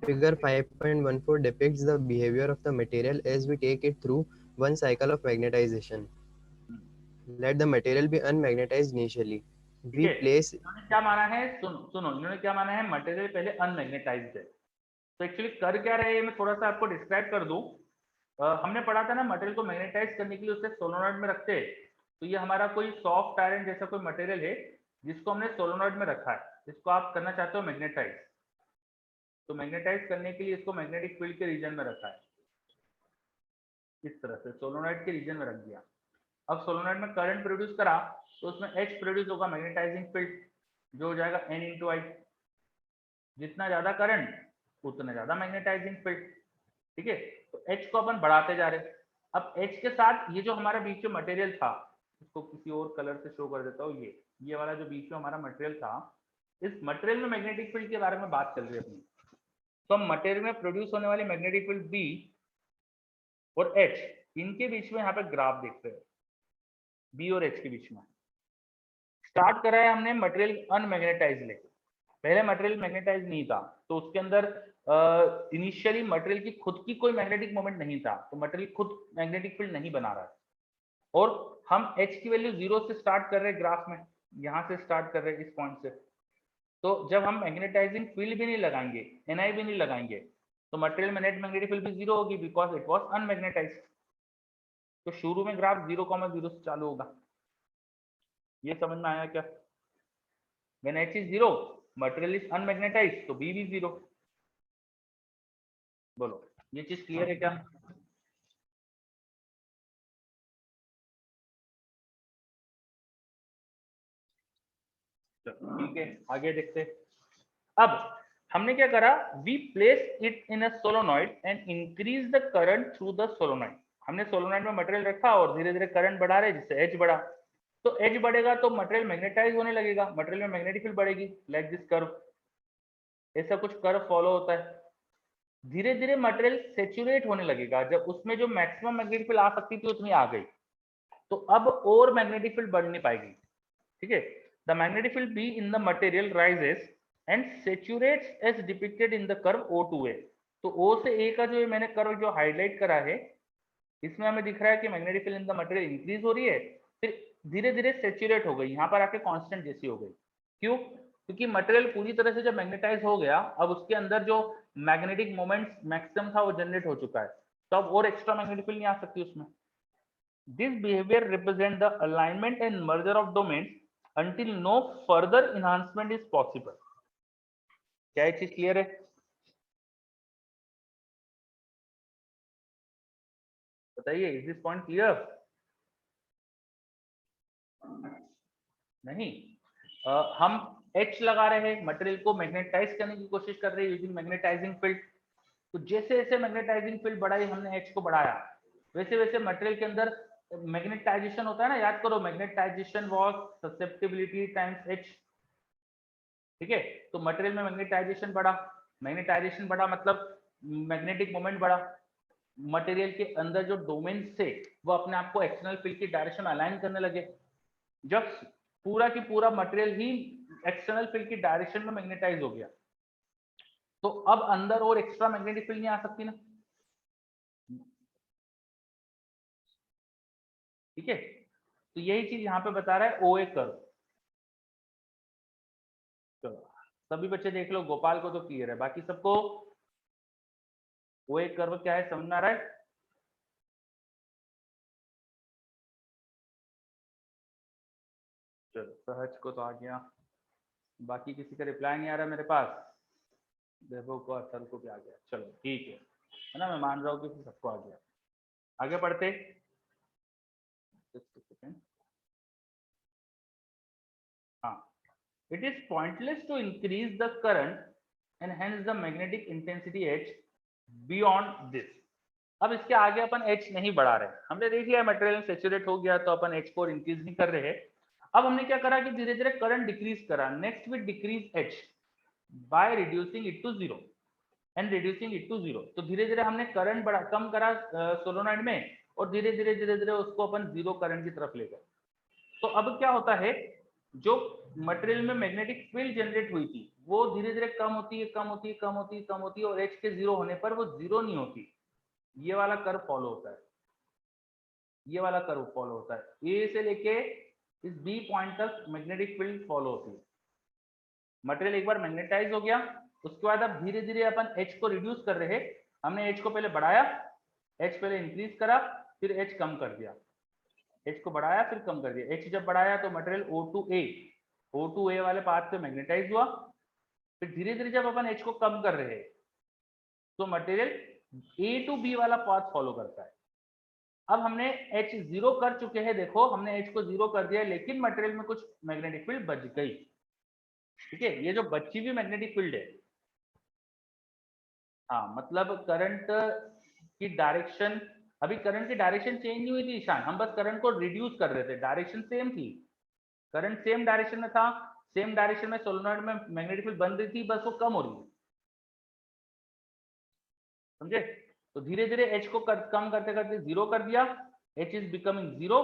Figure 5.14 depicts the behavior of the material as we take it through one cycle of magnetization. Let the material be unmagnetized initially. We place. इन्होंने क्या माना है, सुनो सुनो, इन्होंने क्या माना है, मटेरियल पहले अनमैग्नेटाइज्ड है। तो एक्चुअली कर क्या रहे हैं, मैं थोड़ा सा आपको डिस्क्राइब कर दूं। हमने पढ़ा था ना, मटेरियल को मैग्नेटाइज करने के लिए उसे सोलोनॉइड में रखते हैं। तो ये हमारा कोई सॉफ्ट आयरन जैसा कोई मटेरियल है जिसको हमने सोलोनॉइड में रखा है, इसको आप करना चाहते हो मैग्नेटाइज। तो मैग्नेटाइज करने के लिए इसको मैग्नेटिक फील्ड के रीजन में रखा है, इस तरह से सोलोनॉइड के रीजन में रख दिया। अब सोलोनॉइड में करंट प्रोड्यूस करा तो उसमें H प्रोड्यूस होगा, मैग्नेटाइजिंग फील्ड, जो हो जाएगा N × I। जितना ज्यादा करंट उतना ज्यादा मैग्नेटाइजिंग फील्ड। ठीक है, तो H को अपन बढ़ाते जा रहे हैं। अब H के साथ ये जो हमारा बीच में मटेरियल था, इसको किसी और कलर से शो कर देता हूँ, ये वाला जो बीच में हमारा मटेरियल था, इस मटेरियल में मैग्नेटिक फील्ड के बारे में बात चल रही है अपनी। तो हम मटेरियल में प्रोड्यूस होने वाली मैग्नेटिक फील्ड B और H, इनके बीच में यहाँ पे ग्राफ देखते हैं, B और H के बीच में। स्टार्ट करा है हमने मटेरियल अनमैग्नेटाइज लेके, पहले मटेरियल मैग्नेटाइज नहीं था, तो उसके अंदर इनिशियली मटेरियल की खुद की कोई मैग्नेटिक मोमेंट नहीं था, तो मटेरियल खुद मैग्नेटिक फील्ड नहीं बना रहा है। और हम H की वैल्यू 0 से स्टार्ट कर रहे हैं ग्राफ में, यहाँ से स्टार्ट कर रहे हैं इस पॉइंट से। तो जब हम मैग्नेटाइजिंग फील्ड भी नहीं लगाएंगे, Ni भी नहीं लगाएंगे, तो मटेरियल में नेट मैग्नेटिक फील्ड भी 0 होगी, बिकॉज इट वॉज अनमैग्नेटाइज्ड। तो शुरू में ग्राफ 0,0 से चालू होगा। ये समझ में आया क्या? When H is 0, material is unmagnetized, तो B भी 0। बोलो ये चीज क्लियर है क्या? ठीक है, आगे देखते। अब हमने क्या करा, we place it in a solenoid and increase the current through the solenoid. हमने सोलोनॉइड में मटेरियल रखा और धीरे धीरे करंट बढ़ा रहे, जिससे H बढ़ा। तो H बढ़ेगा तो मटेरियल मैग्नेटाइज होने लगेगा, मटेरियल में मैग्नेटिक फील्ड बढ़ेगी, लाइक दिस कर्व। ऐसा कुछ कर्व फॉलो होता है। धीरे धीरे मटेरियल सेचुरेट होने लगेगा, जब उसमें जो मैक्सिमम मैग्नेटिक फील्ड आ सकती थी उतनी आ गई, तो अब और मैग्नेटिक फील्ड बढ़ नहीं पाएगी। ठीक है, the magnetic field B in the material rises and saturates as depicted in the curve O2A। तो O से A का जो मैंने कर्व जो हाईलाइट करा है, इसमें हमें दिख रहा है कि magnetic field in the material increase हो रही है, फिर धीरे धीरे सेचुरेट हो गई, यहाँ पर आके कांस्टेंट जैसी हो गई। क्यों? क्योंकि मटेरियल पूरी तरह से जब मैग्नेटाइज हो गया, अब उसके अंदर जो मैग्नेटिक मोमेंट मैक्सिमम था वो जनरेट हो चुका है, तो अब और एक्स्ट्रा मैग्नेटिक फील्ड नहीं आ सकती उसमें। This behaviour represent the alignment and merger of domains until no further enhancement is possible। क्या ये चीज क्लियर है? बताइए, इज दिस पॉइंट क्लियर? नहीं, हम H लगा रहे हैं, मटेरियल को मैग्नेटाइज करने की कोशिश कर रहे हैं यूजिंग मैग्नेटाइजिंग फील्ड। तो जैसे जैसे मैग्नेटाइजिंग फील्ड बढ़ाई, हमने H को बढ़ाया, वैसे वैसे मटेरियल के अंदर मैग्नेटाइजेशन होता है ना, याद करो, magnetization was susceptibility times H। ठीक है, तो मटेरियल में मैग्नेटाइजेशन बढ़ा, मैग्नेटाइजेशन बढ़ा मतलब मैग्नेटिक मोमेंट बढ़ा, मटेरियल के अंदर जो डोमेन से वो अपने आप को एक्सटर्नल फील्ड की डायरेक्शन में अलाइन करने लगे। जब पूरा की पूरा मटेरियल ही एक्सटर्नल फील्ड की डायरेक्शन में मैग्नेटाइज हो गया, तो अब अंदर और एक्स्ट्रा मैग्नेटिक फील्ड नहीं आ सकती ना। ठीक है, तो यही चीज यहाँ पे बता रहा है OA कर्व। चलो सभी बच्चे देख लो, गोपाल को तो क्लियर है, बाकी सबको OA कर्व क्या है समझ में आ रहा है? चलो सहज को तो आ गया, बाकी किसी का रिप्लाई नहीं आ रहा मेरे पास। वैभव को, असल को भी आ गया, चलो ठीक है ना, मैं मान रहा हूँ कि सबको आ गया। आगे बढ़ते। हाँ, it is pointless to increase the current and hence the magnetic intensity H beyond this। अब इसके आगे अपन H नहीं बढ़ा रहे, हमने देख लिया मटेरियल सेचुरेट हो गया तो अपन H को इंक्रीज नहीं कर रहे हैं। अब हमने क्या करा कि धीरे धीरे करंट डिक्रीज करा, next with decrease H by reducing it to zero and reducing it to zero. तो धीरे धीरे हमने करंट बढ़ा, कम करा सोलोनॉइड में, और धीरे धीरे उसको अपन जीरो करंट की तरफ ले गए। तो अब क्या होता है, जो मटेरियल में मैग्नेटिक फील्ड जनरेट हुई थी वो धीरे धीरे कम होती है, कम होती है, कम होती है, कम होती है, और H के जीरो होने पर वो जीरो नहीं होती। ये वाला कर्व फॉलो होता है, ये वाला कर्व फॉलो होता है, A से लेके इस B पॉइंट तक मैग्नेटिक फील्ड फॉलो होती है। मटेरियल एक बार मैग्नेटाइज हो गया, उसके बाद अब धीरे धीरे अपन H को रिड्यूस कर रहे हैं। हमने H को पहले बढ़ाया, H पहले इंक्रीज करा, फिर H कम कर दिया, H को बढ़ाया फिर कम कर दिया। H जब बढ़ाया तो मटेरियल O2A वाले पाथ पे मैग्नेटाइज हुआ, फिर धीरे धीरे जब अपन H को कम कर रहे हैं तो मटेरियल A टू B वाला पाथ फॉलो करता है। अब हमने H जीरो कर चुके हैं, देखो हमने H को जीरो कर दिया, लेकिन मटेरियल में कुछ मैग्नेटिक फील्ड बच गई। ठीक है, ये जो बची हुई मैग्नेटिक फील्ड है, हाँ मतलब करंट की डायरेक्शन, अभी करंट की डायरेक्शन चेंज नहीं हुई थी ईशान, हम बस करंट को रिड्यूस कर रहे थे, डायरेक्शन सेम थी, करंट सेम डायरेक्शन में था, सेम डायरेक्शन में सोलेनॉइड में मैग्नेटिक फील्ड बन रही थी, बस वो कम हो रही है। समझे? तो धीरे धीरे H को कम करते करते जीरो कर दिया, H is becoming zero,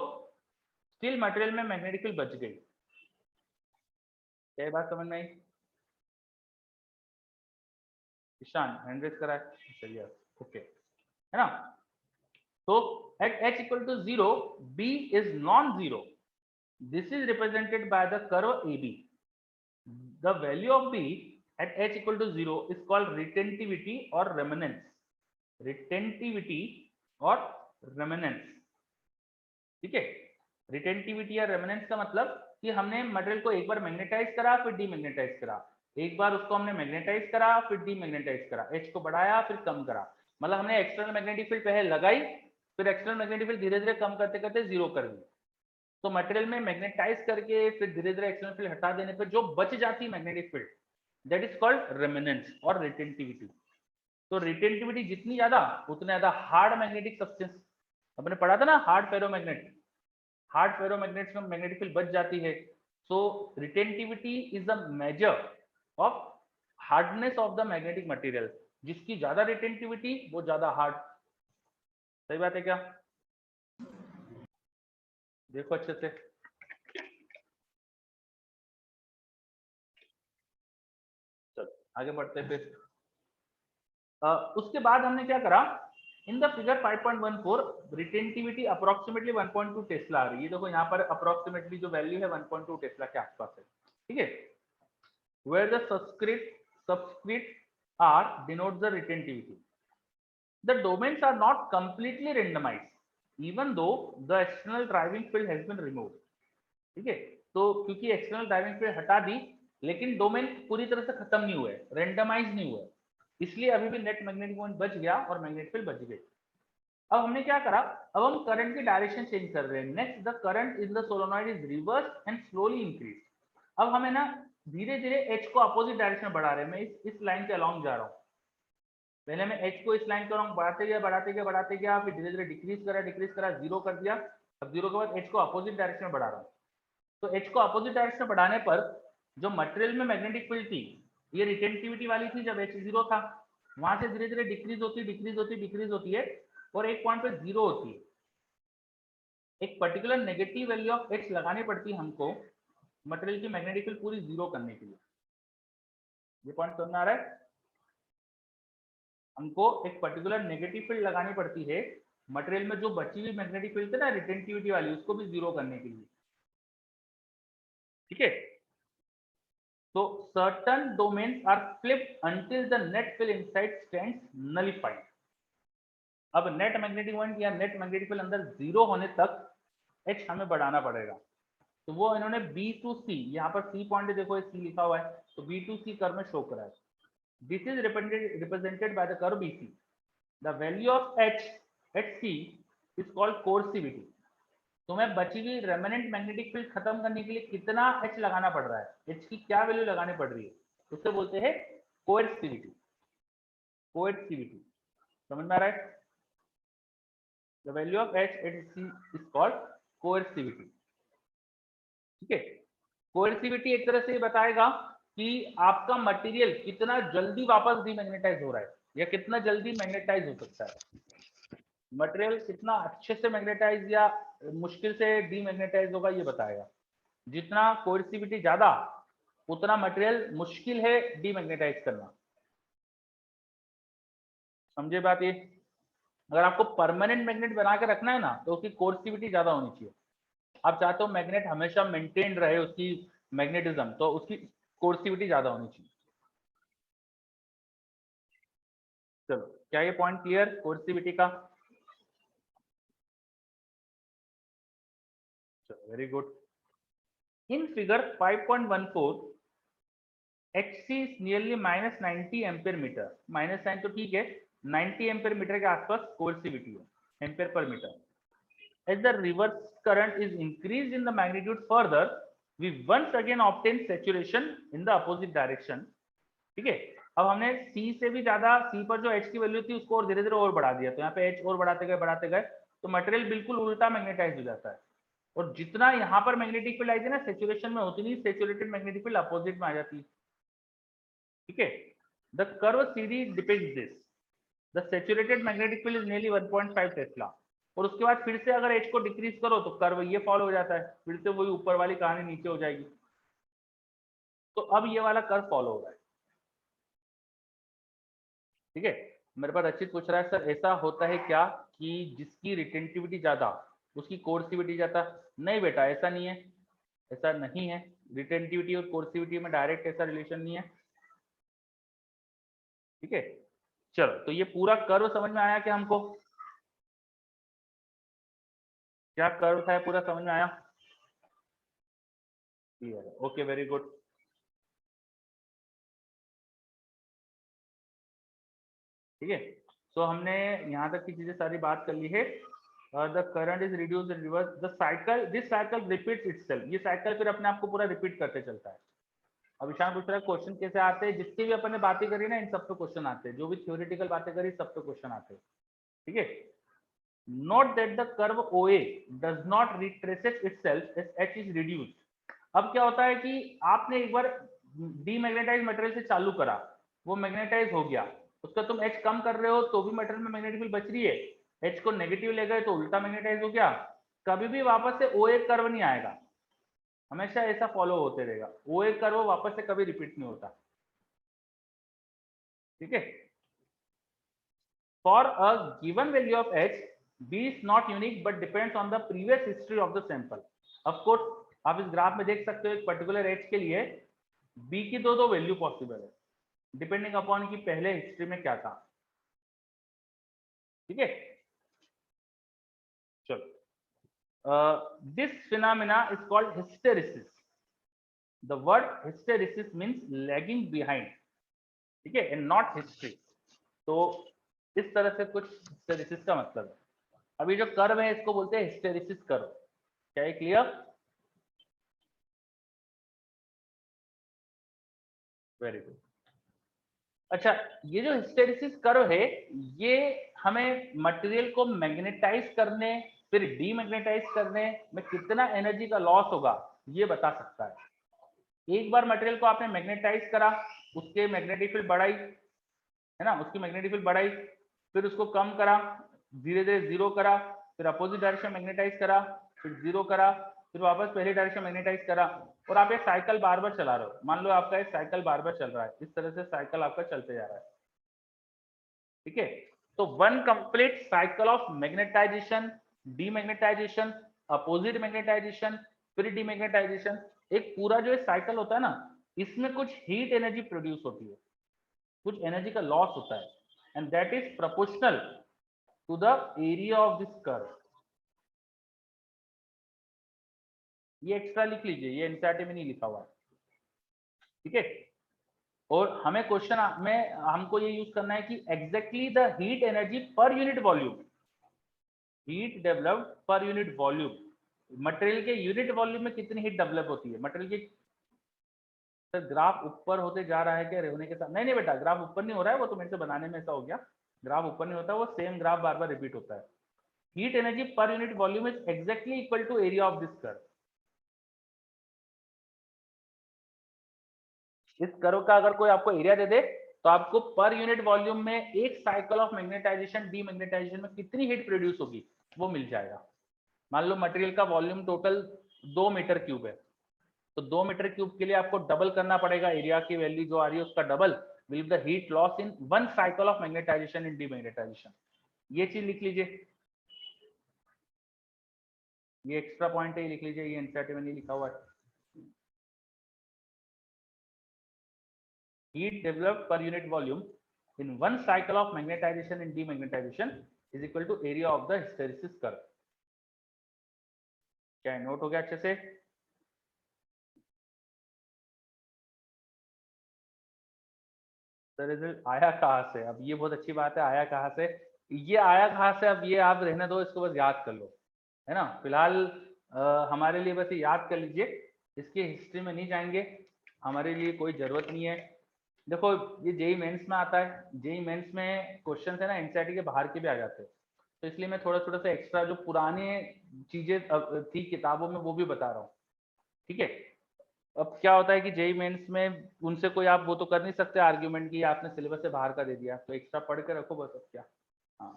still material में मैग्नेटिक फील्ड बच गई। क्या बात समझ में आई? ईशान हैंड रेज करा है, चलिए ओके है ना। तो at H equal to 0 B is non-zero, this is represented by the curve AB। the value of B at H equal to 0 is called retentivity or remanence, retentivity और remnants. ठीक है, retentivity या remnants का मतलब कि हमने material को एक बार मैग्नेटाइज करा फिर डीमैग्नेटाइज करा, एक बार उसको हमने मैग्नेटाइज करा फिर डीमैग्नेटाइज करा, H को बढ़ाया फिर कम करा, मतलब हमने एक्सटर्नल मैग्नेटिक फील्ड पहले लगाई, फिर एक्सटर्नल मैग्नेटिक फील्ड धीरे धीरे कम करते करते जीरो कर दी। तो मटेरियल में मैग्नेटाइज करके फिर धीरे धीरे एक्सटर्नल फील्ड हटा देने पर जो बच जाती magnetic field, that is called remnants और रिटेंटिविटी। तो रिटेंटिविटी जितनी ज्यादा उतना ज्यादा हार्ड मैग्नेटिक सब्सटेंस, अपने पढ़ा था ना हार्ड फेरोमैग्नेट, हार्ड फेरोमैग्नेट्स में मैग्नेटिक फील्ड बच जाती है। So retentivity is the measure of hardness of the magnetic material, जिसकी ज्यादा रिटेंटिविटी वो ज्यादा हार्ड। सही बात है क्या? देखो अच्छे से, चलो आगे बढ़ते हैं फिर। उसके बाद हमने क्या करा, in the figure 5.14 retentivity approximately 1.2 tesla आ रही है। ये देखो यहाँ पर अप्रोक्सीमेटली जो वैल्यू है 1.2 टेस्ला के आसपास है, ठीक है। Where the subscript R denotes the retentivity. The domains are not completely randomized, even though the external driving field has been removed. ठीक है, तो क्योंकि एक्सटर्नल ड्राइविंग फील्ड हटा दी, लेकिन डोमेन पूरी तरह से खत्म नहीं हुए, रेंडमाइज नहीं हुए, इसलिए अभी भी नेट मैग्नेटिक मोमेंट बच गया और मैग्नेटिक फील्ड बच गई। अब हमने क्या करा, अब हम करंट की डायरेक्शन चेंज कर रहे हैं। Next the current in the solenoid is reverse and slowly increase. अब हमें ना धीरे धीरे एच को अपोजिट डायरेक्शन में बढ़ा रहे हैं। मैं इस लाइन के अलॉन्ग जा रहा हूँ, पहले मैं एच को इस लाइन के अलॉन्ग बढ़ाते गया बढ़ाते गया बढ़ाते गया, फिर धीरे धीरे डिक्रीज करा जीरो कर दिया। अब जीरो के बाद एच को अपोजिट डायरेक्शन में बढ़ा रहा हूँ। तो एच को अपोजिट डायरेक्शन में बढ़ाने पर जो मटेरियल में मैग्नेटिक फील्ड थी, ये रिटेंटिविटी वाली थी जब एच जीरो था, वहां से धीरे धीरे डिक्रीज होती है और एक पॉइंट पे जीरो होती है। एक particular negative value of H लगानी पड़ती है हमको मटेरियल की मैग्नेटिक फील्ड पूरी जीरो करने के लिए। ये पॉइंट समझ में आ रहा है? हमको एक पर्टिकुलर नेगेटिव फील्ड लगानी पड़ती है मटेरियल में जो बची हुई मैग्नेटिक फील्ड थी ना रिटेंटिविटी वाली, उसको भी जीरो करने के लिए, ठीक है। तो certain domains are flipped until the net field inside stands nullified. अब नेट मैग्नेटिक मोमेंट या नेट मैग्नेटिक फील्ड अंदर जीरो होने तक एच हमें बढ़ाना पड़ेगा। तो वो इन्होंने बी टू सी, यहाँ पर सी पॉइंट देखो सी लिखा हुआ है, तो बी टू सी कर्व में शो करा है। This is represented by the curve BC. The value of H at C is called coercivity. तुम्हें बची हुई रेमिनेंट मैग्नेटिक फील्ड खत्म करने के लिए कितना एच लगाना पड़ रहा है, एच की क्या वैल्यू लगानी पड़ रही है, उससे बोलते हैं कोएर्सिविटी। कोएर्सिविटी समझ में आ रहा है? The value of H at C is called coercivity, ठीक है। कोएर्सिविटी एक तरह से ये बताएगा कि आपका मटेरियल कितना जल्दी वापस डीमैग्नेटाइज हो रहा है या कितना जल्दी मैग्नेटाइज हो सकता है। मटेरियल कितना अच्छे से मैग्नेटाइज या मुश्किल से डीमैग्नेटाइज होगा ये बताएगा। जितना कोएर्सिविटी ज्यादा उतना मटेरियल मुश्किल है डीमैग्नेटाइज करना। समझे बात ये? अगर आपको परमानेंट मैग्नेट बना के रखना है ना तो उसकी कोएर्सिविटी ज्यादा होनी चाहिए। आप चाहते हो मैग्नेट हमेशा मेंटेन रहे उसकी मैग्नेटिज्म, तो उसकी कोएर्सिविटी ज्यादा होनी चाहिए। चलो क्या ये पॉइंट क्लियर कोएर्सिविटी का? चलो very good. In figure 5.14 HC is nearly minus 90 ampere metre. Minus sign तो ठीक है, 90 एम्पेयर मीटर के आसपास कोएर्सिविटी है, ampere per metre. As the reverse current is increased in the magnitude further, we once again obtain saturation in the opposite direction, ठीक है। अब हमने C से भी ज्यादा, C पर जो H की वैल्यू थी उसको और धीरे धीरे और बढ़ा दिया, तो यहाँ पे H और बढ़ाते गए तो मटेरियल बिल्कुल उल्टा मैग्नेटाइज हो जाता है। और जितना यहाँ पर मैग्नेटिक फील्ड आई थी ना सेचुरेशन में, होती नहीं सैचुरेटेड मैग्नेटिक फील्ड अपोजिट में आ जाती है, ठीक है। The curve CD depicts this. The saturated magnetic field is nearly 1.5 Tesla. और उसके बाद फिर से अगर H को डिक्रीज करो तो कर्व ये फॉलो हो जाता है, फिर से वही ऊपर वाली कहानी नीचे हो जाएगी। तो अब ये वाला कर्व फॉलो हो रहा है, ठीक है। मेरे पास अच्छी पूछ रहा है सर ऐसा होता है क्या कि जिसकी रिटेंटिविटी ज्यादा उसकी कोर्सिविटी ज्यादा? नहीं बेटा ऐसा नहीं है, ऐसा नहीं है। रिटेंटिविटी और कोर्सिविटी में डायरेक्ट ऐसा रिलेशन नहीं है, ठीक है। चलो तो ये पूरा कर्व समझ में आया क्या हमको? क्या कर्व था पूरा समझ में आया? Okay very good. ठीक है, तो हमने यहाँ तक की चीजें सारी बात कर ली है। The current is reduce in reverse the cycle, this cycle repeats itself. ये साइकिल फिर अपने आप को पूरा रिपीट करते चलता है। अब ईशान पूछ रहा है क्वेश्चन कैसे आते हैं? जितनी भी अपन ने बातें करी ना इन सब पे क्वेश्चन आते हैं, जो भी थ्योरेटिकल बातें करी सब पे क्वेश्चन आते हैं, ठीक है। Note that the curve OA does not retraces itself as H is reduced. अब क्या होता है कि आपने एक बार डीमैग्नेटाइज मटेरियल से चालू करा, वो मैग्नेटाइज हो गया, उसका तुम H कम कर रहे हो तो भी मटेरियल में मैग्नेटिक फील्ड बच रही है, H को नेगेटिव ले गए तो उल्टा मैग्नेटाइज हो गया। कभी भी वापस से OA कर्व नहीं आएगा, हमेशा ऐसा फॉलो होते रहेगा। OA कर्व वापस से कभी रिपीट नहीं होता, ठीक है। For a given value of h, b is not unique but depends on the previous history of the sample. Of course आप इस ग्राफ में देख सकते हो एक पर्टिकुलर h के लिए b की दो वैल्यू पॉसिबल है, डिपेंडिंग अपॉन कि पहले हिस्ट्री में क्या था। ठीक है, चलो। This phenomena is called hysteresis. The word hysteresis means lagging behind, ठीक है, एंड नॉट हिस्ट्री। तो इस तरह से कुछ हिस्टेरिसिस का मतलब है। अभी जो कर्व है इसको बोलते हैं हिस्टेरिसिस कर्व। क्या है क्लियर? Very good. अच्छा, ये जो हिस्टेरिसिस कर्व है ये हमें मटेरियल को मैग्नेटाइज करने फिर डीमैग्नेटाइज करने में कितना एनर्जी का लॉस होगा ये बता सकता है। एक बार मटेरियल को आपने मैग्नेटाइज करा, उसके मैग्नेटिक फील्ड बढ़ाई, है ना, उसकी मैग्नेटिक फील्ड बढ़ाई, फिर उसको कम करा, धीरे धीरे जीरो करा, फिर अपोजिट डायरेक्शन मैग्नेटाइज करा, फिर जीरो करा, फिर वापस पहली डायरेक्शन मैग्नेटाइज करा, और आप एक साइकिल बार बार चला रहे हो। मान लो आपका एक साइकिल बार बार चल रहा है, इस तरह से साइकिल आपका चलते जा रहा है। ठीक है, तो one complete cycle of magnetization, demagnetization, opposite magnetization, फिर डीमैग्नेटाइजेशन, एक पूरा जो साइकिल होता है ना, इसमें कुछ हीट एनर्जी प्रोड्यूस होती है, कुछ एनर्जी का लॉस होता है, and that is proportional to the area of this curve. ये एक्स्ट्रा लिख लीजिए, ये एनसीईआरटी में नहीं लिखा हुआ है। ठीक है, और हमें क्वेश्चन में हमको ये यूज करना है कि exactly the heat energy per unit volume, heat developed पर यूनिट वॉल्यूम, मटेरियल के यूनिट वॉल्यूम में कितनी हीट डेवलप होती है मटेरियल की। सर ग्राफ ऊपर होते जा रहा है क्या होने के साथ? नहीं नहीं बेटा, ग्राफ ऊपर नहीं हो रहा है, वो तो मेरे से बनाने में ऐसा हो गया। ग्राफ ऊपर नहीं होता, वो सेम ग्राफ बार बार रिपीट होता है। Heat energy per unit volume is exactly equal to area of this curve. इस कर्व का अगर कोई आपको एरिया दे दे तो आपको पर यूनिट वॉल्यूम में एक साइकिल ऑफ मैग्नेटाइजेशन डीमैग्नेटाइजेशन में कितनी हीट प्रोड्यूस होगी वो मिल जाएगा। मान लो मटेरियल का वॉल्यूम टोटल 2 मीटर क्यूब है, तो 2 मीटर क्यूब के लिए आपको डबल करना पड़ेगा, एरिया की वैल्यू जो आ रही है उसका double will the heat loss in one cycle of magnetization in demagnetization. ये चीज लिख लीजिए, ये एक्स्ट्रा पॉइंट है, लिख लीजिए, ये एनसीईआरटी में नहीं लिखा हुआ है। Heat developed per unit volume in one cycle of magnetization and demagnetization is equal to area of the hysteresis curve। क्या नोट हो गया अच्छे से? सर रिजल्ट आया कहाँ से? अब ये बहुत अच्छी बात है, आया कहाँ से? ये आया कहाँ से अब ये आप रहने दो, इसको बस याद कर लो, है ना। फिलहाल हमारे लिए बस ये याद कर लीजिए, इसकी हिस्ट्री में नहीं जाएंगे, हमारे लिए कोई जरूरत नहीं है। देखो ये जेई मेंस में आता है, जेई मेंस में क्वेश्चन है ना एनसीईआरटी के बाहर के भी आ जाते हैं, तो इसलिए मैं थोड़ा थोड़ा सा एक्स्ट्रा जो पुराने चीजें थी किताबों में वो भी बता रहा हूँ। ठीक है, अब क्या होता है कि जेई मेंस में उनसे कोई आप वो तो कर नहीं सकते आर्ग्यूमेंट की आपने सिलेबस से बाहर का दे दिया, तो एक्स्ट्रा पढ़ के रखो बस, अब क्या। हाँ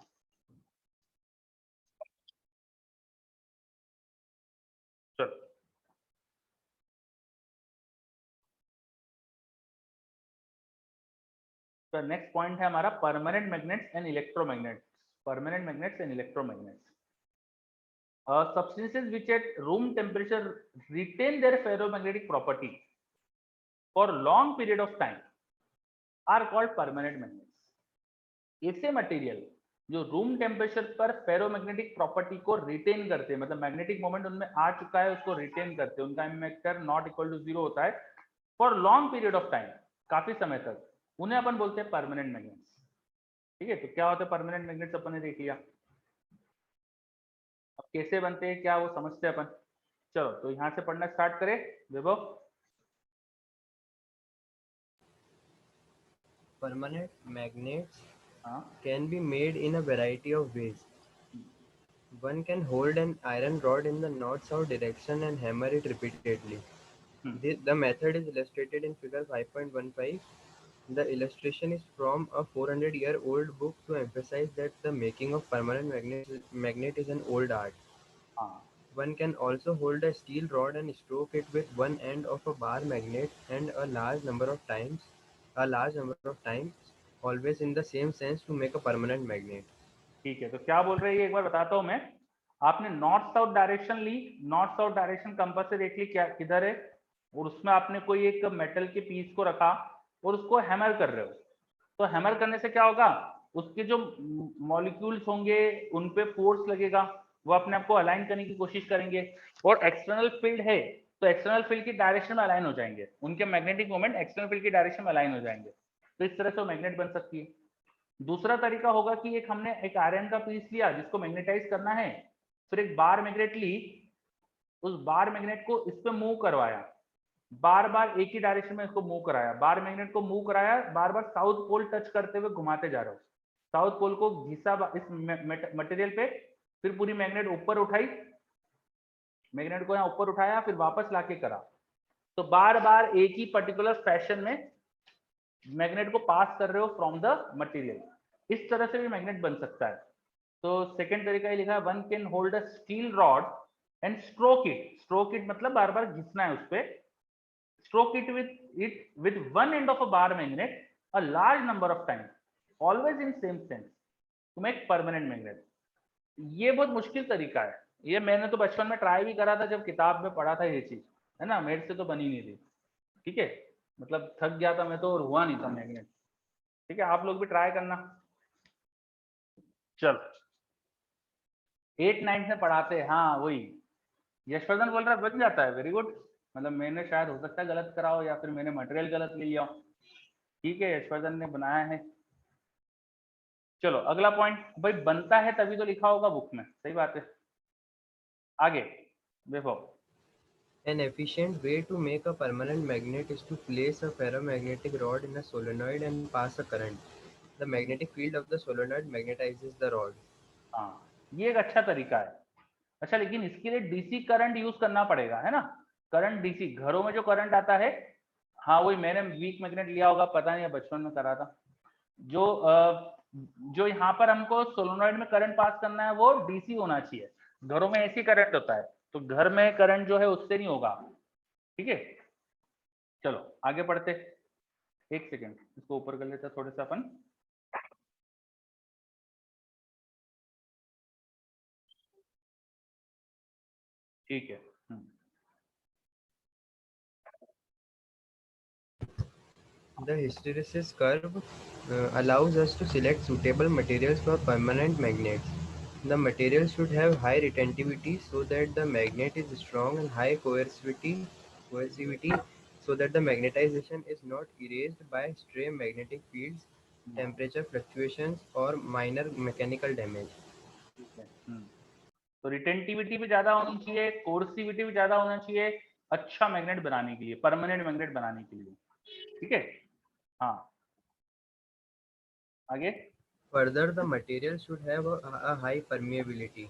चलो, तो नेक्स्ट पॉइंट है हमारा permanent magnets and electromagnets. Permanent magnets and electromagnets, substances which at room temperature retain their ferromagnetic property for long period of time are called permanent magnets। ऐसे मटेरियल जो रूम टेम्परेचर पर ferromagnetic property को retain करते हैं, मतलब magnetic moment उनमें आ चुका है उसको रिटेन करते हैं, उनका M vector not equal to zero होता है for long period of time, काफी समय तक, उन्हें अपन बोलते हैं परमानेंट मैग्नेट्स। ठीक है, तो क्या होता है परमानेंट मैग्नेट्स अपन ने देख लिया, अब कैसे बनते हैं क्या वो समझते हैं अपन। चलो तो यहाँ से पढ़ना स्टार्ट करें वैभव। Permanent magnets हाँ can be made in a variety of ways. One can hold an iron rod in the north-south direction and hammer it repeatedly. The method is illustrated in figure 5.15. The illustration is from a 400-year-old book to emphasize that the making of permanent magnet is an old art. हाँ One can also hold a steel rod and stroke it with one end of a bar magnet and a large number of times. always in the same sense to make a permanent magnet. ठीक है, तो क्या बोल रहे हैं ये एक बार बताता हूँ मैं। आपने नॉर्थ साउथ डायरेक्शन ली, नॉर्थ साउथ डायरेक्शन कंपास से देख ली क्या किधर है, और उसमें आपने कोई एक मेटल के पीस को रखा और उसको हैमर कर रहे हो। तो हैमर करने से क्या होगा, उसके जो मॉलिक्यूल्स होंगे उन पे फोर्स लगेगा, वो अपने आप को अलाइन करने की कोशिश करेंगे, और एक्सटर्नल फील्ड है तो एक्सटर्नल फील्ड की डायरेक्शन में अलाइन हो जाएंगे, उनके मैग्नेटिक मोमेंट एक्सटर्नल फील्ड की डायरेक्शन में अलाइन हो जाएंगे। तो इस तरह से वो मैग्नेट बन सकती है। दूसरा तरीका होगा कि एक हमने एक आयरन का पीस लिया जिसको मैग्नेटाइज करना है, फिर एक बार मैग्नेट ली, उस बार मैग्नेट को इस पे मूव करवाया, बार बार एक ही डायरेक्शन में इसको मूव कराया, बार मैग्नेट को मूव कराया, बार बार साउथ पोल टच करते हुए घुमाते जा रहे हो, साउथ पोल को घिसा इस मटेरियल पे, फिर पूरी मैग्नेट ऊपर उठाई, मैग्नेट को यहाँ ऊपर उठाया, फिर वापस लाके करा। तो बार बार एक ही पर्टिकुलर फैशन में मैग्नेट को पास कर रहे हो फ्रॉम द मटेरियल। इस तरह से भी मैग्नेट बन सकता है। तो सेकंड तरीका ये लिखा है, one can hold a steel rod and stroke it, stroke it मतलब बार बार घिसना है उस पे, stroke it with one end of a bar magnet a large number of times, always in same sense to make permanent magnet। ये बहुत मुश्किल तरीका है, ये मैंने तो बचपन में ट्राई भी करा था जब किताब में पढ़ा था ये चीज, है ना, मेरे से तो बनी नहीं थी। ठीक है, मतलब थक गया था मैं तो और हुआ नहीं था मैग्नेट। ठीक है, आप लोग भी ट्राई करना। चलो 8 9 में पढ़ाते हैं, हाँ वही यशवर्धन बोल रहा है बन जाता है, वेरी गुड। मतलब मैंने शायद हो सकता है गलत करा हो या फिर मैंने मटेरियल गलत ले लिया हो। ठीक है, यशवर्धन ने बनाया है। चलो अगला पॉइंट, भाई बनता है तभी तो लिखा होगा बुक में, सही बात है। आगे देखो, An efficient way to make a permanent magnet is to place a ferromagnetic rod in a solenoid and pass a current. The magnetic field of the solenoid magnetizes the rod. हाँ ये एक अच्छा तरीका है। अच्छा लेकिन इसके लिए डीसी करंट यूज करना पड़ेगा, है ना, करंट डीसी, घरों में जो करंट आता है, हाँ वही मैंने वीक मैग्नेट लिया होगा, पता नहीं बचपन में करा था। जो जो यहाँ पर हमको सोलोनॉइड में करंट पास करना है वो डीसी होना चाहिए, घरों में एसी करंट होता है, तो घर में करंट जो है उससे नहीं होगा। ठीक है, चलो आगे बढ़ते। एक सेकेंड इसको ऊपर कर लेते हैं थोड़े सा अपन। ठीक है, The hysteresis curve allows us to select suitable materials for permanent magnets. The material should have high retentivity so that the magnet is strong and high coercivity so that the magnetization is not erased by stray magnetic fields, temperature fluctuations, or minor mechanical damage. ठीक है, तो retentivity भी ज्यादा होनी चाहिए, कोर्सिविटी भी ज्यादा होना चाहिए, अच्छा मैग्नेट बनाने के लिए, परमानेंट मैग्नेट बनाने के लिए। ठीक है, हाँ आगे। Further, the material should have a high permeability.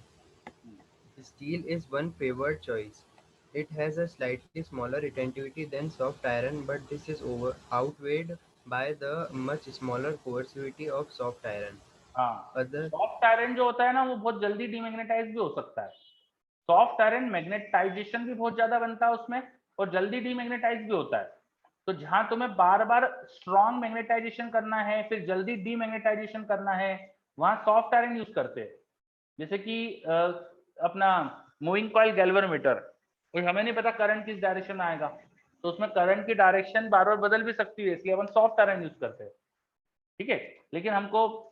Steel is one favored choice. It has a slightly smaller retentivity than soft iron, but this is outweighed by the much smaller coercivity of soft iron. हाँ, Other soft iron जो होता है ना वो बहुत जल्दी demagnetise भी हो सकता है। सॉफ्ट आयरन मैग्नेटाइजेशन भी बहुत ज्यादा बनता है उसमें, और जल्दी डीमैग्नेटाइज भी होता है। तो जहां तुम्हें बार बार स्ट्रॉन्ग मैग्नेटाइजेशन करना है फिर जल्दी डीमैग्नेटाइजेशन करना है, वहां सॉफ्ट आयरन यूज करते हैं। जैसे कि अपना मूविंग कॉइल गैल्वेनोमीटर, कोई हमें नहीं पता करंट किस डायरेक्शन में आएगा, तो उसमें करंट की डायरेक्शन बार बार बदल भी सकती है, इसलिए अपन सॉफ्ट आयरन यूज करते हैं। ठीक है, लेकिन हमको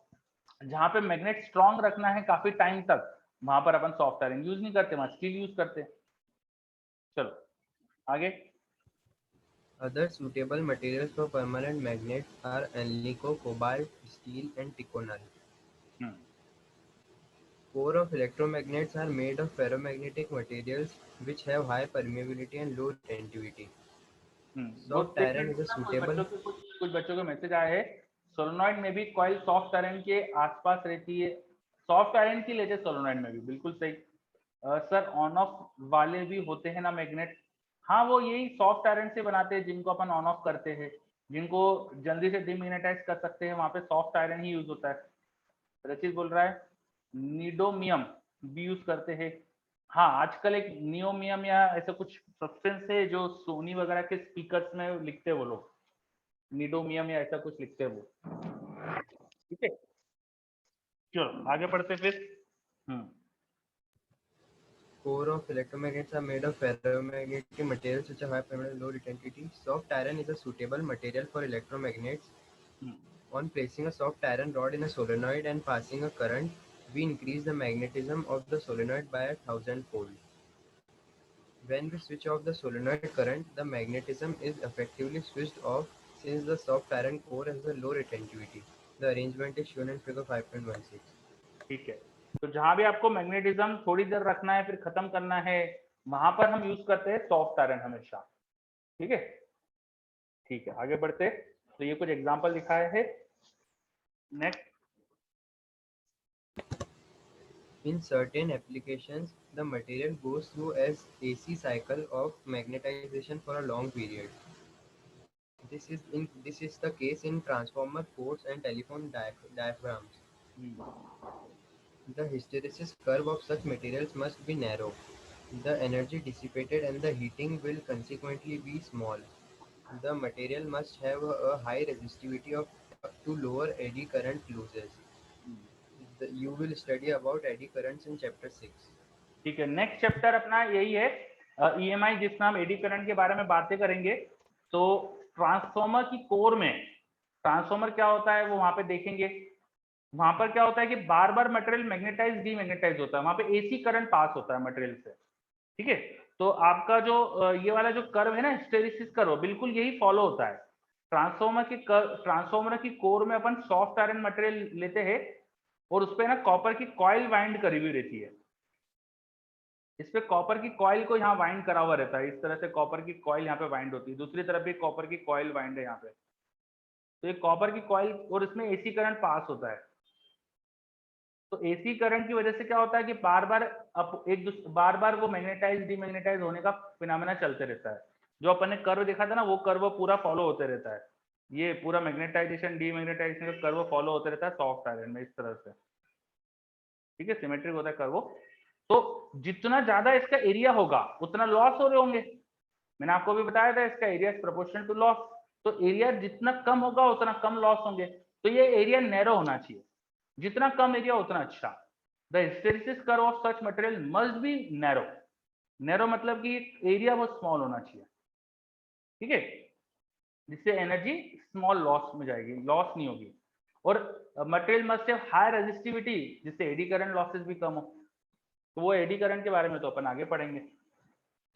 जहां पे मैग्नेट स्ट्रॉन्ग रखना है काफी टाइम तक, वहां पर अपन सॉफ्ट आयरन यूज नहीं करते, वहां स्टील यूज करते हैं। चलो आगे। Other suitable materials for permanent magnets are alnico, cobalt, steel, and ticonal. Hmm Core of electromagnets are made of ferromagnetic materials which have high permeability and low retentivity. बहुत Soft एक iron is minute a ना, suitable कुछ बच्चों के message आए हैं। Solenoid में भी कॉइल सॉफ्ट आयरन के आसपास रहती है, सॉफ्ट आयरन की लेते सोलोनॉइड में भी, बिल्कुल सही। सर ऑन ऑफ वाले भी होते हैं ना मैग्नेट, हाँ वो यही सॉफ्ट आयरन से बनाते हैं जिनको अपन ऑन ऑफ करते हैं, जिनको जल्दी से डीमैग्नेटाइज कर सकते हैं वहां पे सॉफ्ट आयरन ही यूज होता है। रचित बोल रहा है निडोमियम भी यूज करते हैं। हाँ आजकल एक नियोमियम या ऐसा कुछ सब्सटेंस है जो सोनी वगैरह के स्पीकर्स में लिखते हैं वो लोग, निडोमियम या ऐसा कुछ लिखते हैं वो। ठीक है, चलो आगे बढ़ते फिर। Core of electromagnets are made of ferromagnetic materials which are high permeability, low retentivity. Soft iron is a suitable material for electromagnets. On placing a soft iron rod in a solenoid and passing a current, we increase the magnetism of the solenoid by 1,000-fold. When we switch off the solenoid current, the magnetism is effectively switched off since the soft iron core has a low retentivity. The arrangement is shown in figure 5.16. ठीक है, तो जहां भी आपको magnetism थोड़ी देर रखना है फिर खत्म करना है, वहां पर हम यूज करते हैं सॉफ्ट आयरन हमेशा। ठीक है, ठीक है, आगे बढ़ते। तो ये कुछ एग्जांपल दिखाए है। Next, In certain applications, the material goes through an AC cycle of magnetization for a long period. This is the case in transformer ports and telephone diaphragms. The hysteresis curve of such materials must be narrow. The energy dissipated and the heating will consequently be small. The material must have a high resistivity of to lower eddy current losses. You will study about eddy currents in chapter 6. ठीक है, next chapter अपना यही है EMI, जिसमें हम eddy current के बारे में बातें करेंगे। तो ट्रांसफॉर्मर की कोर में ट्रांसफॉर्मर क्या होता है वो वहां पे देखेंगे। वहां पर क्या होता है कि बार बार मटेरियल मैग्नेटाइज डीमैग्नेटाइज होता है, वहां पे एसी करंट पास होता है मटेरियल से। ठीक है, तो आपका जो ये वाला जो कर्व है ना, हिस्टेरिसिस कर्व, बिल्कुल यही फॉलो होता है। ट्रांसफॉर्मर की कोर में अपन सॉफ्ट आयरन मटेरियल लेते हैं और उस पर ना कॉपर की कॉइल वाइंड करी हुई रहती है। इस पे कॉपर की कॉइल को यहाँ वाइंड करा हुआ रहता है, इस तरह से कॉपर की कॉइल यहाँ पे वाइंड होती है, दूसरी तरफ भी कॉपर की कॉइल वाइंड है यहाँ पे। तो ये कॉपर की कॉइल और इसमें एसी करंट पास होता है। तो एसी करंट की वजह से क्या होता है कि बार बार वो मैग्नेटाइज डीमैग्नेटाइज होने का फिनोमेना चलते रहता है। जो अपन ने कर्व देखा था ना, वो कर्व पूरा फॉलो होते रहता है। ये पूरा मैग्नेटाइजेशन डीमैग्नेटाइजेशन का कर्व फॉलो होते रहता है सॉफ्ट आयरन में, इस तरह से। ठीक है, सिमेट्रिक होता है कर्व। तो जितना ज्यादा इसका एरिया होगा उतना लॉस हो रहे होंगे। मैंने आपको भी बताया था इसका area is proportional to loss. तो एरिया जितना कम होगा उतना कम लॉस होंगे। तो ये एरिया नैरो होना चाहिए, जितना कम एरिया उतना अच्छा। The hysteresis curve of such material must be narrow. Narrow मतलब कि एरिया बहुत स्मॉल होना चाहिए। ठीक है, जिससे एनर्जी स्मॉल लॉस में जाएगी, लॉस नहीं होगी। और material must have high resistivity, जिससे एडी करंट लॉसेस भी कम हो। तो वो एडी करंट के बारे में तो अपन आगे पढ़ेंगे।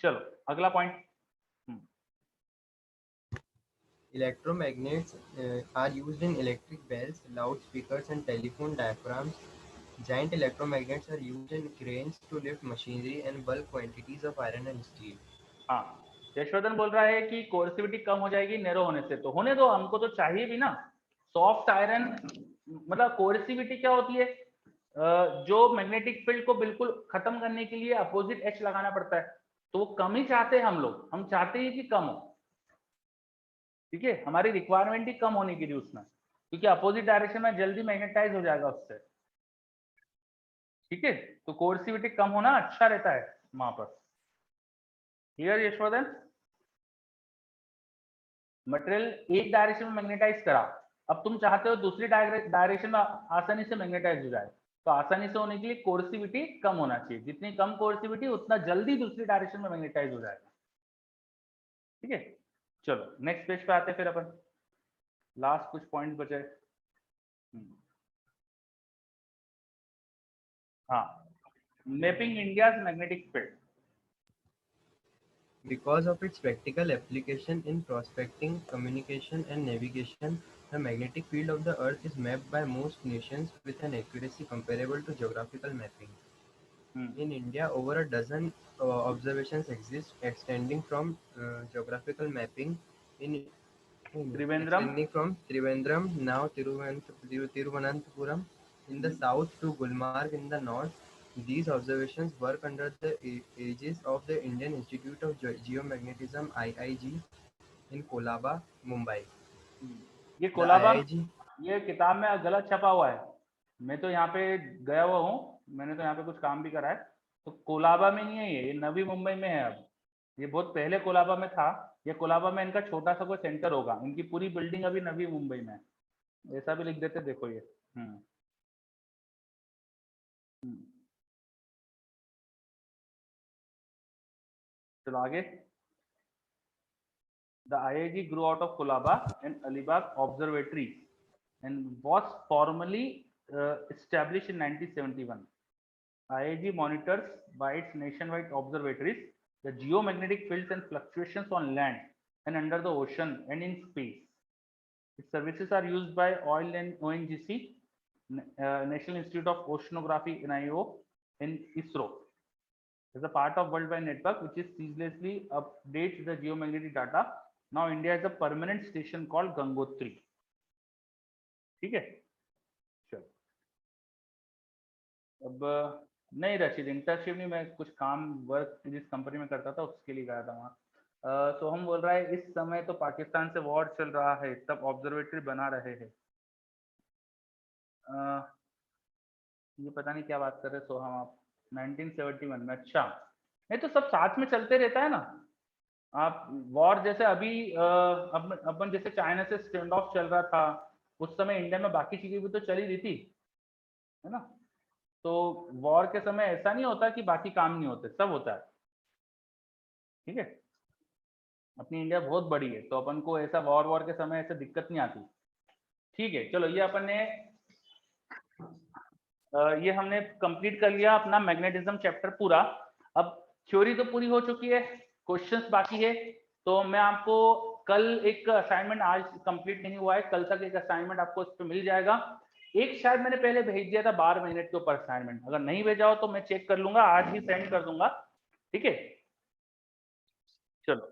चलो अगला point. Electromagnets are used in electric bells, loudspeakers, and telephone diaphragms. Giant electromagnets are used in cranes to lift machinery and bulk quantities of iron and steel. हाँ, यशवर्धन बोल रहा है कि कोर्सिविटी कम हो जाएगी नैरो होने से। तो होने दो, हमको तो चाहिए भी ना सॉफ्ट आयरन। मतलब कोर्सिविटी क्या होती है, जो मैग्नेटिक फील्ड को बिल्कुल खत्म करने के लिए अपोजिट एच लगाना पड़ता है। तो वो कम ही चाहते हैं हम लोग, हम चाहते हैं कि कम हो। ठीक है, हमारी रिक्वायरमेंट ही कम होने की थी उसमें, क्योंकि अपोजिट डायरेक्शन में जल्दी मैग्नेटाइज हो जाएगा उससे। ठीक है, तो कोर्सिविटी कम होना अच्छा रहता है वहां पर। क्लियर यशवर्धन? मटेरियल एक डायरेक्शन में मैग्नेटाइज करा, अब तुम चाहते हो दूसरी डायरेक्शन में आसानी से मैग्नेटाइज हो जाए। तो आसानी से होने के लिए कोर्सिविटी कम होना चाहिए, जितनी कम कोर्सिविटी उतना जल्दी दूसरी डायरेक्शन में मैग्नेटाइज हो जाएगा। ठीक है, चलो नेक्स्ट पेज पे आते हैं फिर अपन, लास्ट कुछ पॉइंट्स बचे। हाँ, mapping India's magnetic field. Because of its practical application in prospecting, communication, and navigation, the magnetic field of the Earth is mapped by most nations with an accuracy comparable to geographical mapping. In India, over a dozen observations exist extending from geographical mapping extending from Trivandrum, now Tiruvananthapuram, in the south to Gulmarg in the north. These observations work under the aegis of the Indian Institute of Geomagnetism (IIG) in Kolaba, Mumbai. ये कोलाबा, ये किताब में गलत छपा हुआ है। मैं तो यहाँ पे गया हुआ हूँ, मैंने तो यहाँ पे कुछ काम भी करा है। तो कोलाबा में नहीं है, ये नवी मुंबई में है। अब ये बहुत पहले कोलाबा में था, ये कोलाबा में इनका छोटा सा कोई सेंटर होगा, इनकी पूरी बिल्डिंग अभी नवी मुंबई में है। ऐसा भी लिख देते, देखो ये चलो आगे. The IIG grew out of Colaba and Alibag Observatory and was formally established in 1971. IIG monitors by its nationwide observatories the geomagnetic fields and fluctuations on land and under the ocean and in space. Its services are used by Oil and ONGC, National Institute of Oceanography (NIO), and ISRO. As a part of worldwide network which is ceaselessly updates the geomagnetic data. Now India has a permanent station called Gangotri. ठीक है, चलो. अब नहीं Rashid, internship नहीं, मैं कुछ काम work जिस कंपनी में करता था उसके लिए गया था वहाँ. तो हम बोल रहा है इस समय तो पाकिस्तान से वॉर चल रहा है, तब ऑब्जर्वेटरी बना रहे हैं. ये पता नहीं क्या बात कर रहे सोहम आप. 1971 में. अच्छा, नहीं तो सब साथ में चलते रहता है ना. आप वॉर जैसे अभी अपन जैसे चाइना से स्टैंड ऑफ चल रहा था, उस समय इंडिया में बाकी चीजें भी तो चली रही थी, है ना. तो वॉर के समय ऐसा नहीं होता कि बाकी काम नहीं होते, सब होता है. ठीक है, अपनी इंडिया बहुत बड़ी है तो अपन को ऐसा वॉर के समय ऐसे दिक्कत नहीं आती. ठीक है, चलो ये अपन ने ये हमने कंप्लीट कर लिया अपना मैग्नेटिज्म चैप्टर पूरा. अब थ्योरी तो पूरी हो चुकी है, क्वेश्चंस बाकी है. तो मैं आपको कल एक असाइनमेंट, आज कंप्लीट नहीं हुआ है, कल तक एक असाइनमेंट आपको इस पर मिल जाएगा. एक शायद मैंने पहले भेज दिया था 12 मिनट के ऊपर असाइनमेंट, अगर नहीं भेजा हो तो मैं चेक कर लूंगा, आज ही सेंड कर दूंगा. ठीक है, चलो.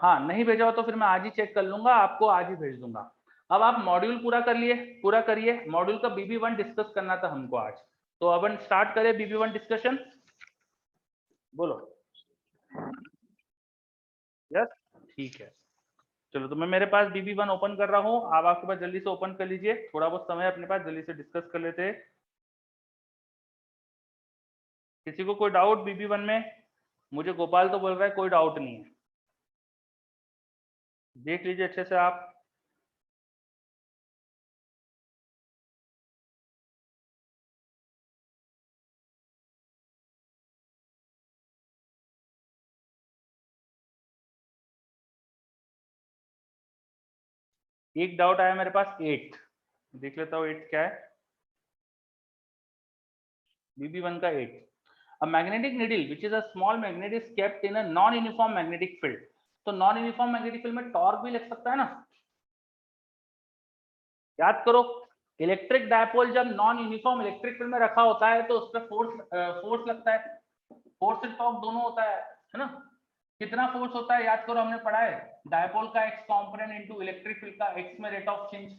हाँ, नहीं भेजा हो तो फिर मैं आज ही चेक कर लूंगा, आपको आज ही भेज दूंगा. अब आप मॉड्यूल पूरा करिए. मॉड्यूल का BB1 डिस्कस करना था हमको आज, तो अब स्टार्ट करें BB1 डिस्कशन. बोलो. यस, ठीक है. चलो, तो मैं मेरे पास BB1 ओपन कर रहा हूँ, आप आपके पास जल्दी से ओपन कर लीजिए. थोड़ा बहुत समय अपने पास, जल्दी से डिस्कस कर लेते हैं. किसी को कोई डाउट BB1 में? मुझे गोपाल तो बोल रहा है कोई डाउट नहीं है. देख लीजिए अच्छे से आप. एक डाउट आया मेरे पास 8, देख लेता हूँ 8 क्या है. BB1 का 8. A magnetic needle which is a small magnet is kept in a non-uniform magnetic field. तो नॉन यूनिफॉर्म मैग्नेटिक फील्ड में टॉर्क भी लग सकता है ना. याद करो, इलेक्ट्रिक डायपोल जब नॉन यूनिफॉर्म इलेक्ट्रिक फील्ड में रखा होता है तो उस पर फोर्स लगता है. फोर्स एंड टॉर्क दोनों होता है ना. कितना फोर्स होता है याद करो, हमने पढ़ा है. डायपोल का x component into electric field का x में रेट ऑफ चेंज,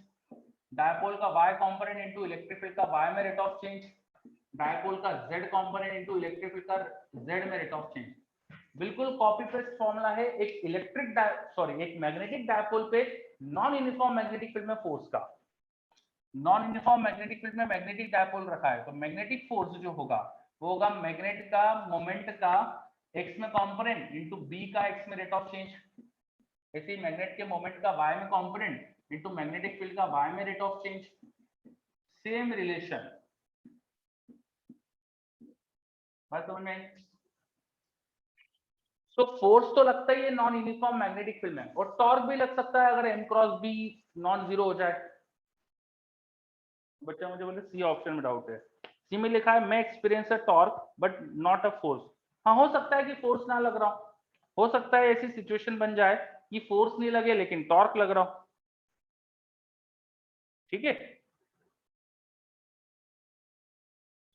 डायपोल का y component into electric field का y में रेट ऑफ चेंज, डायपोल का z component into electric field का z में रेट ऑफ चेंज. बिल्कुल कॉपी पेस्ट फॉर्मूला है एक मैग्नेटिक डायपोल पे नॉन यूनिफॉर्म मैग्नेटिक फील्ड में फोर्स का. नॉन यूनिफॉर्म मैग्नेटिक फील्ड में मैग्नेटिक डायपोल रखा है तो मैग्नेटिक फोर्स जो होगा वो होगा मैग्नेट का मोमेंट का x में कंपोनेंट इनटू b का x में रेट ऑफ चेंज. ऐसे ही मैग्नेट के मोमेंट का y में कंपोनेंट इनटू मैग्नेटिक फील्ड का y में rate of change. Same relation. बात समझ में? तो फोर्स तो लगता ही है नॉन यूनिफॉर्म मैग्नेटिक फील्ड में, और टॉर्क भी लग सकता है अगर m cross b non zero हो जाए. बच्चा मुझे बोले सी ऑप्शन में डाउट है. सी में लिखा है मैं experience a torque but not a force. हाँ, हो सकता है कि फोर्स ना लग रहा हो सकता है ऐसी सिचुएशन बन जाए कि फोर्स नहीं लगे लेकिन टॉर्क लग रहा हो. ठीक है,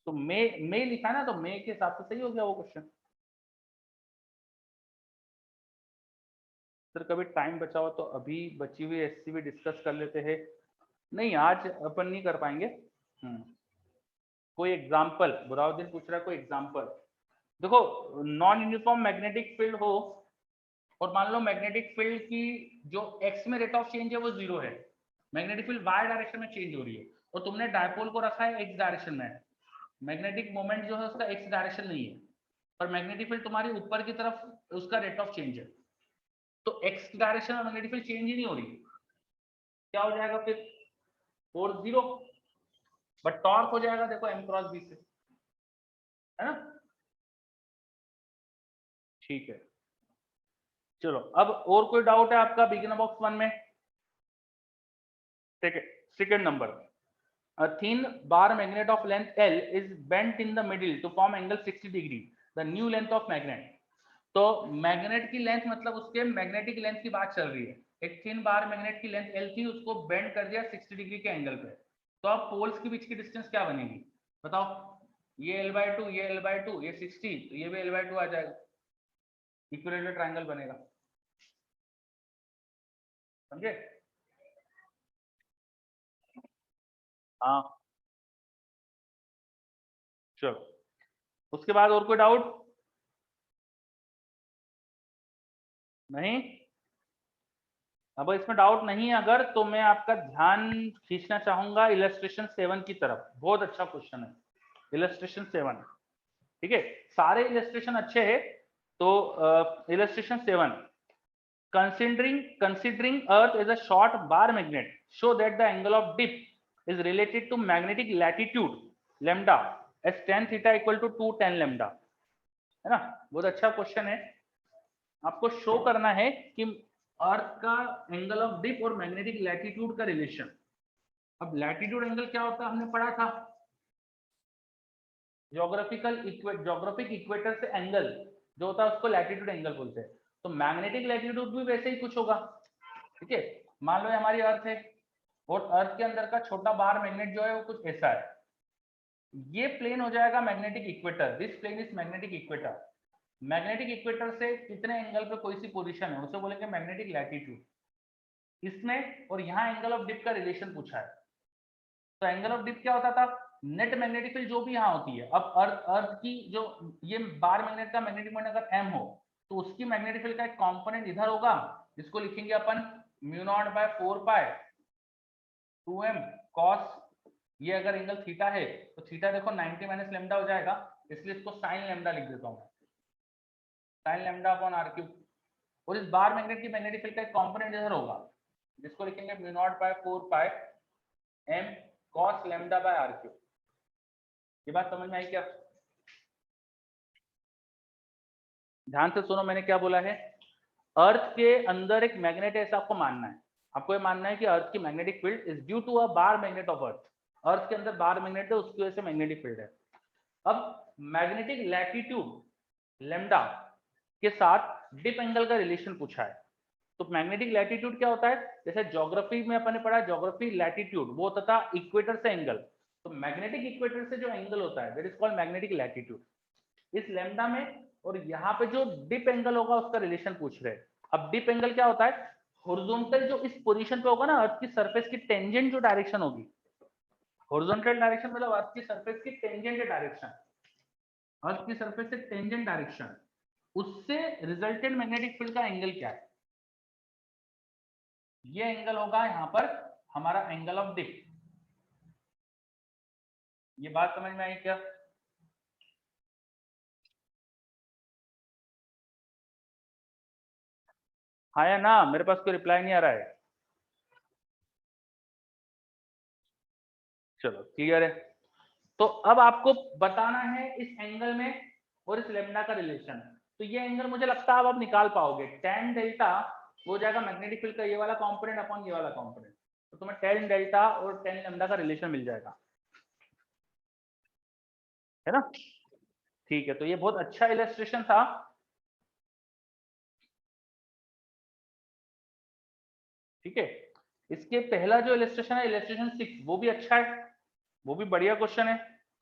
तो मे लिखा है ना, तो मे के हिसाब से सही हो गया वो क्वेश्चन. सर कभी टाइम बचा हो तो अभी बची हुई SC भी डिस्कस कर लेते हैं. नहीं, आज अपन नहीं कर पाएंगे. कोई एग्जाम्पल, बुराउद्दीन पूछ रहा है कोई एग्जाम्पल. देखो, नॉन यूनिफॉर्म मैग्नेटिक फील्ड हो और मान लो मैग्नेटिक फील्ड की जो x में रेट ऑफ चेंज है वो 0 है, मैग्नेटिक फील्ड y डायरेक्शन में चेंज हो रही है और तुमने डायपोल को रखा है x डायरेक्शन में. मैग्नेटिक मोमेंट जो है उसका x डायरेक्शन नहीं है और मैग्नेटिक फील्ड तुम्हारी ऊपर की तरफ उसका रेट ऑफ चेंज है, तो x डायरेक्शन में मैग्नेटिक फील्ड चेंज ही नहीं हो रही. क्या हो जाएगा फिर? फोर्स 0. बट टॉर्क हो जाएगा देखो m क्रॉस b से, है ना। ठीक है, चलो अब और कोई डाउट है आपका बिगिनर बॉक्स 1 में? Second number, a thin bar magnet of length L is bent in the middle to form angle 60 degree, the new length of magnet। तो मैग्नेट की लेंथ मतलब उसके मैग्नेटिक लेंथ की बात चल रही है। एक थिन बार मैग्नेट की लेंथ L थी, उसको बेंड कर दिया 60 डिग्री के एंगल पे, तो अब पोल्स के बीच की डिस्टेंस क्या बनेगी बताओ? ये L/2, ये L/2, ये 60, तो ये भी L/2 आ जाएगा, इक्विलेटरल ट्रायंगल बनेगा, समझे? हाँ चलो, उसके बाद और कोई डाउट? नहीं, अब इसमें डाउट नहीं है अगर, तो मैं आपका ध्यान खींचना चाहूंगा इलस्ट्रेशन 7 की तरफ। बहुत अच्छा क्वेश्चन है इलस्ट्रेशन 7, ठीक है, सारे इलस्ट्रेशन अच्छे हैं। तो illustration 7, considering earth as a short bar magnet, show that the angle of dip is related to magnetic latitude lambda as tan theta equal to 2 tan lambda, है ना। बहुत अच्छा क्वेश्चन है, आपको शो करना है कि अर्थ का एंगल ऑफ डिप और मैग्नेटिक लैटिट्यूड का रिलेशन। अब लैटिट्यूड एंगल क्या होता है हमने पढ़ा था, ज्योग्राफिक इक्वेटर से एंगल जो होता है उसको लैटिट्यूड एंगल बोलते हैं। तो मैग्नेटिक लैटिट्यूड भी वैसे ही कुछ होगा, ठीक है। मान लो हमारी अर्थ है और अर्थ के अंदर का छोटा बार मैग्नेट जो है वो कुछ ऐसा है, ये प्लेन हो जाएगा magnetic equator, this plane is magnetic equator. Magnetic equator से कितने एंगल पे कोई सी पोजीशन है उसे बोलेंगे मैग्नेटिक लैटिट्यूड। इसमें और यहाँ एंगल ऑफ डिप का रिलेशन पूछा है, तो एंगल ऑफ डिप क्या होता था, नेट मैग्नेटिक फील्ड जो भी यहाँ होती है। अब अर्थ की जो ये बार मैग्नेट का मैग्नेटिक मोमेंट अगर m हो, तो उसकी मैग्नेटिक फील्ड का एक कंपोनेंट इधर होगा, जिसको लिखेंगे अपन μ0/4π 2m cos, ये अगर एंगल थीटा है तो थीटा देखो 90 माइनस लेमडा हो जाएगा, इसलिए इसको साइन लेमडा लिख देता हूँ मैं, साइन लेमडा अपॉन r3। और इस बार मैग्नेट की मैग्नेटिक फील्ड का एक कंपोनेंट इधर होगा, जिसको लिखेंगे μ0/4π m cos λ/r3। ये बात समझ में आई क्या? ध्यान से सुनो मैंने क्या बोला है। अर्थ के अंदर एक मैग्नेट है ऐसा आपको मानना है, आपको ये मानना है कि अर्थ की magnetic field is due to a bar magnet of earth. Earth के अंदर बार मैग्नेट है, उसकी वजह से मैग्नेटिक फील्ड है। अब मैग्नेटिक लैटिट्यूड लेमडा के साथ डिप एंगल का रिलेशन पूछा है। तो मैग्नेटिक लैटिट्यूड क्या होता है, जैसे ज्योग्राफी में अपन ने पढ़ा, ज्योग्राफी लैटिट्यूड वो होता था इक्वेटर से एंगल, तो मैग्नेटिक इक्वेटर से जो एंगल होता है that is called magnetic latitude. इस लेमडा में और यहाँ पे जो डिप एंगल होगा उसका रिलेशन पूछ रहे हैं। अब डिप एंगल क्या होता है, हॉरिजॉन्टल जो इस पोजीशन पे होगा ना अर्थ की सरफेस की टेंजेंट जो डायरेक्शन होगी, हॉरिजॉन्टल डायरेक्शन मतलब अर्थ की सरफेस की टेंजेंट डायरेक्शन, अर्थ की सरफेस से टेंजेंट डायरेक्शन, उससे रिजल्टेंट मैग्नेटिक फील्ड का एंगल क्या है, ये एंगल होगा यहाँ पर हमारा एंगल ऑफ डिप। ये बात समझ में आई क्या? हाँ या ना, मेरे पास कोई रिप्लाई नहीं आ रहा है। चलो क्लियर है। तो अब आपको बताना है इस एंगल में और इस लेमडा का रिलेशन। तो ये एंगल मुझे लगता है अब आप निकाल पाओगे, tan डेल्टा हो जाएगा मैग्नेटिक फील्ड का ये वाला कंपोनेंट अपॉन ये वाला कंपोनेंट, तो तुम्हें tan डेल्टा और tan लेमडा का रिलेशन मिल जाएगा, है ना। ठीक है, तो ये बहुत अच्छा इलस्ट्रेशन था। ठीक है, इसके पहला जो इलस्ट्रेशन है इलस्ट्रेशन 6, वो भी अच्छा है, वो भी बढ़िया क्वेश्चन है,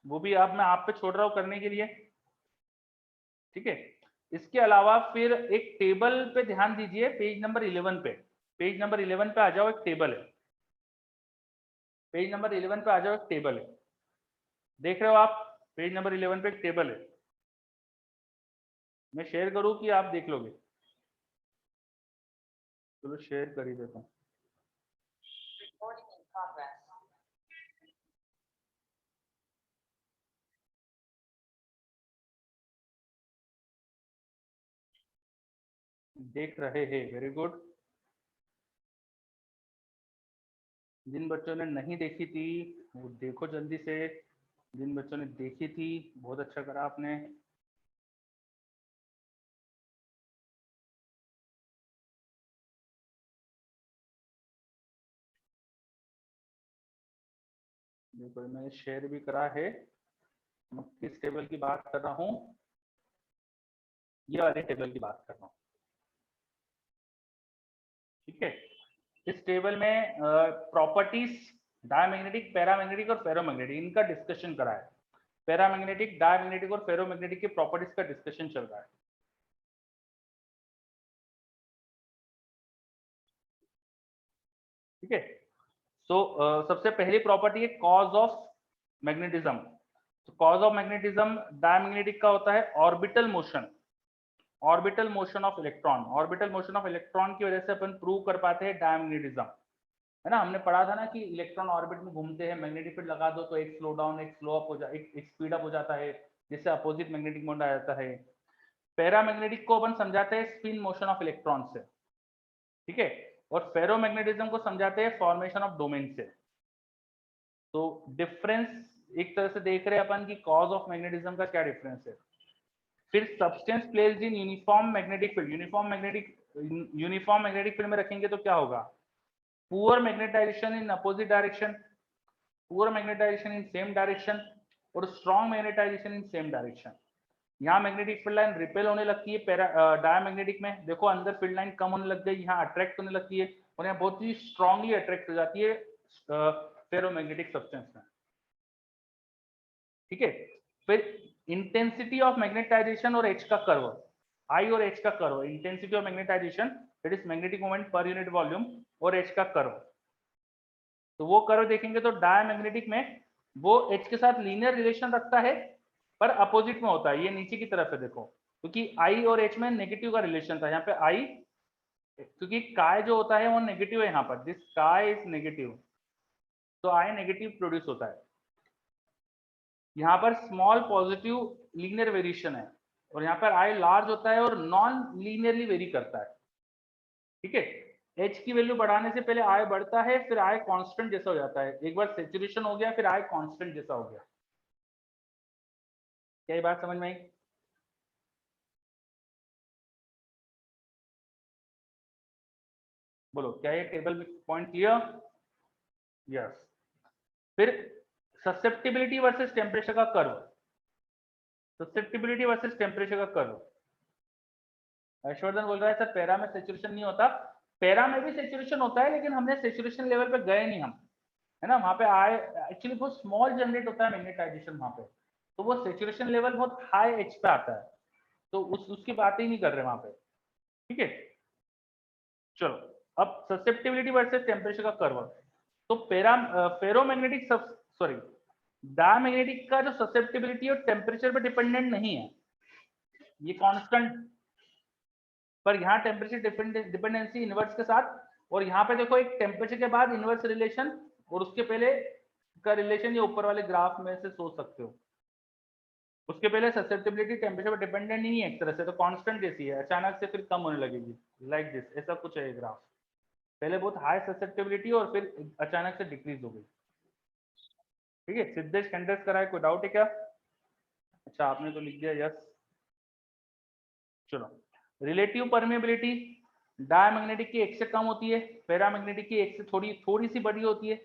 वो भी अब मैं आप पे छोड़ रहा हूँ करने के लिए। ठीक है, इसके अलावा फिर एक टेबल पे ध्यान दीजिए, पेज नंबर 11 पे, पेज नंबर 11 पे आ जाओ, एक टेबल है, पेज नंबर 11 पे आ जाओ, एक टेबल है, देख रहे हो आप, पेज नंबर 11 पे एक टेबल है, मैं शेयर करूं कि आप देख लोगे? चलो शेयर कर ही देता हूँ। देख रहे हैं, वेरी गुड। जिन बच्चों ने नहीं देखी थी वो देखो जल्दी से, जिन बच्चों ने देखी थी बहुत अच्छा करा आपने। देखो मैंने शेयर भी करा है। मैं किस टेबल की बात कर रहा हूँ, ये वाले टेबल की बात कर रहा हूँ। ठीक है, इस टेबल में प्रॉपर्टीज डायमैग्नेटिक, पैरामैग्नेटिक और फेरोमैग्नेटिक इनका डिस्कशन करा है। पैरामैग्नेटिक, डायमैग्नेटिक और फेरोमैग्नेटिक के प्रॉपर्टीज का डिस्कशन चल रहा है। ठीक है, सो सबसे पहली प्रॉपर्टी है कॉज ऑफ मैग्नेटिज्म। तो कॉज ऑफ मैग्नेटिज्म डायमैग्नेटिक का होता है orbital motion, orbital motion of electron. Orbital motion of electron की वजह से अपन प्रूव कर पाते हैं डायमैग्नेटिज्म, है ना। हमने पढ़ा था ना कि इलेक्ट्रॉन ऑर्बिट में घूमते हैं, मैग्नेटिक फील्ड लगा दो तो एक स्लो डाउन, एक स्लो अप हो जाए, एक स्पीड अप हो जाता है, जिससे अपोजिट मैग्नेटिक मोमेंट आ जाता है। पैरामैग्नेटिक को अपन समझाते हैं स्पिन मोशन ऑफ इलेक्ट्रॉन से, ठीक है। और फेरोमैग्नेटिज्म को समझाते हैं फॉर्मेशन ऑफ डोमेन से। तो डिफरेंस एक तरह से देख रहे हैं अपन की कॉज ऑफ मैग्नेटिज्म का क्या डिफरेंस है। फिर substance placed in uniform magnetic field, uniform magnetic field में रखेंगे तो क्या होगा, poor magnetization in opposite direction, poor magnetization in same direction और strong magnetization in same direction. यहाँ मैग्नेटिक फील्ड लाइन रिपेल होने लगती है, डायमैग्नेटिक में देखो अंदर फील्ड लाइन कम होने लग गई, यहाँ अट्रैक्ट होने लगती है और यहाँ बहुत ही स्ट्रांगली अट्रैक्ट हो जाती है फेरोमैग्नेटिक सब्सटेंस में। ठीक है, फिर इंटेंसिटी ऑफ मैग्नेटाइजेशन और एच का कर्व, आई और एच का curve, intensity of magnetization that is magnetic moment per unit volume, और एच का कर्व। तो वो कर्व देखेंगे तो डायमैग्नेटिक में वो एच के साथ लीनियर रिलेशन रखता है पर अपोजिट में होता है, ये नीचे की तरफ है देखो, क्योंकि आई और एच में नेगेटिव का रिलेशन था। यहाँ पे आई, क्योंकि काय जो होता है वो नेगेटिव है, यहाँ पर दिस काय इज नेगेटिव, तो आई नेगेटिव प्रोड्यूस होता है। यहाँ पर स्मॉल पॉजिटिव लीनियर वेरिएशन है और यहाँ पर आई लार्ज होता है और नॉन लीनियरली वेरी करता है। ठीक है, एच की वैल्यू बढ़ाने से पहले आई बढ़ता है, फिर आई कांस्टेंट जैसा हो जाता है, एक बार सेचुरेशन हो गया फिर आई कांस्टेंट जैसा हो गया। क्या ये बात समझ में आई? बोलो क्या ये टेबल में पॉइंट क्लियर? यस। फिर ससेप्टिबिलिटी वर्सेस टेम्परेचर का कर्व, ससेप्टिबिलिटी वर्सेस टेम्परेचर का कर्व। हर्षवर्धन बोल रहा है सर पैरा में सेचुरेशन नहीं होता, पैरा में भी सेचुरेशन होता है लेकिन हमने सेचुरेशन लेवल पे गए नहीं हम, है ना। वहां पे आए एक्चुअली बहुत स्मॉल जनरेट होता है मैग्नेटाइजेशन वहां पे, तो वो सेचुरेशन लेवल बहुत हाई एच पे आता है, तो उसकी बात ही नहीं कर रहे वहां पे। ठीक है, चलो अब ससेप्टिबिलिटी वर्सेस टेम्परेचर का कर्व। तो फेरोमैग्नेटिक सॉरी डायमैग्नेटिक का जो ससेप्टिबिलिटी और टेम्परेचर पे डिपेंडेंट नहीं है, ये कांस्टेंट, पर यहाँ टेम्परेचर डिपेंडेंसी इनवर्स के साथ, और यहाँ पे देखो एक टेम्परेचर के बाद इनवर्स रिलेशन और उसके पहले का रिलेशन ये ऊपर वाले ग्राफ में से सोच सकते हो। उसके पहले ससेप्टिबिलिटी टेम्परेचर पर डिपेंडेंट नहीं है एक तरह से, तो कांस्टेंट जैसी है, अचानक से फिर कम होने लगेगी लाइक दिस, ऐसा कुछ है ये ग्राफ। पहले बहुत हाई ससेप्टिबिलिटी और फिर अचानक से डिक्रीज हो गई। ठीक है, सिद्धेश कैंडल्स कराए, कोई डाउट है क्या? अच्छा आपने तो लिख दिया यस। चलो, रिलेटिव परमेबिलिटी डायमैग्नेटिक की एक से कम होती है, पैरामैग्नेटिक की एक से थोड़ी थोड़ी सी बड़ी होती है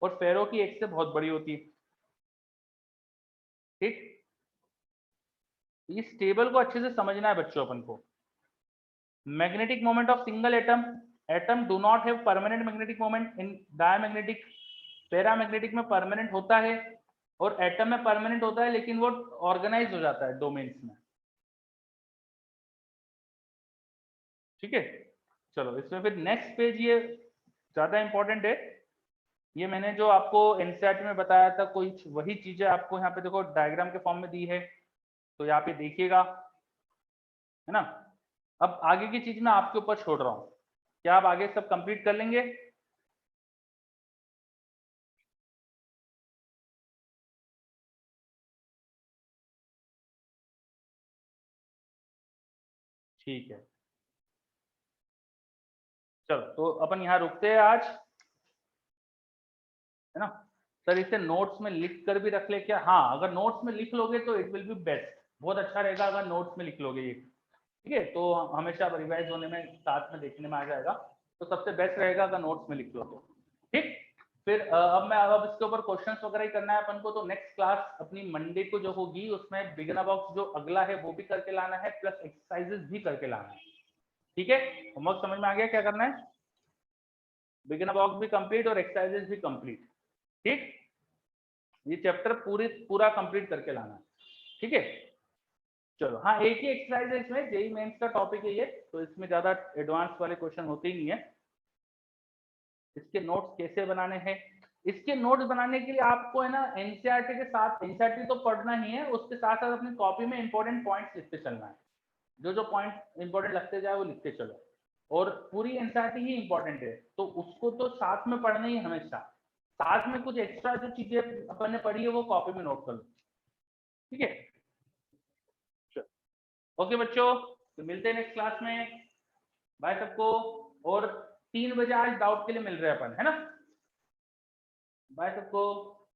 और फेरो की एक से बहुत बड़ी होती है। ठीक, इस टेबल को अच्छे से समझना है बच्चों अपन को। Magnetic moment of single atom, atom do not have permanent magnetic moment in diamagnetic, paramagnetic में परमानेंट होता है और एटम में परमानेंट होता है लेकिन वो ऑर्गेनाइज हो जाता है डोमेन्स में। ठीक है, चलो इसमें फिर नेक्स्ट पेज ये ज्यादा इंपॉर्टेंट है, ये मैंने जो आपको एनसीईआरटी में बताया था कोई वही चीजें आपको यहाँ पे देखो डायग्राम के फॉर्म में दी है, तो यहाँ पे देखिएगा, है ना। अब आगे की चीज मैं आपके ऊपर छोड़ रहा हूँ, क्या आप आगे सब कंप्लीट कर लेंगे? ठीक है, चलो तो अपन यहाँ रुकते हैं आज। है ना। सर इसे नोट्स में लिख कर भी रख ले क्या? हाँ, अगर नोट्स में लिख लोगे तो इट विल बी बेस्ट, बहुत अच्छा रहेगा अगर नोट्स में लिख लोगे ये, ठीक है। तो हमेशा रिवाइज होने में साथ में देखने में आ जाएगा, तो सबसे बेस्ट रहेगा अगर नोट्स में लिख लो तो, ठीक। फिर अब इसके ऊपर क्वेश्चंस वगैरह ही करना है अपन को। तो नेक्स्ट क्लास अपनी मंडे को जो होगी उसमें बिगिनर बॉक्स जो अगला है वो भी करके लाना है, प्लस एक्सरसाइजेस भी करके लाना है, ठीक है। होमवर्क समझ में आ गया क्या करना है? बिगिनर बॉक्स भी कंप्लीट और एक्सरसाइजेस भी कंप्लीट, ठीक। ये चैप्टर पूरा कंप्लीट करके लाना है, ठीक है। चलो हाँ, एक ही एक्सरसाइज है इसमें, जेई मेंस का टॉपिक है ये, तो इसमें ज्यादा एडवांस वाले क्वेश्चन होते ही नहीं है। इसके नोट्स कैसे बनाने हैं? इसके नोट्स बनाने के लिए आपको है ना एनसीईआरटी के साथ, एनसीईआरटी तो पढ़ना ही है, उसके साथ साथ अपनी कॉपी में इंपॉर्टेंट पॉइंट्स लिखते चलना है। जो जो पॉइंट इंपॉर्टेंट लगते जाए वो लिखते चलो, और पूरी एनसीईआरटी ही इंपॉर्टेंट है तो उसको तो साथ में पढ़ना ही हमेशा। साथ में कुछ एक्स्ट्रा जो चीजें अपन ने पढ़ी है वो कॉपी में नोट कर लो, ठीक है। ओके बच्चों, तो मिलते हैं नेक्स्ट क्लास में, बाय सबको। और 3 बजे आज डाउट के लिए मिल रहे हैं अपन, है ना। बाय सबको।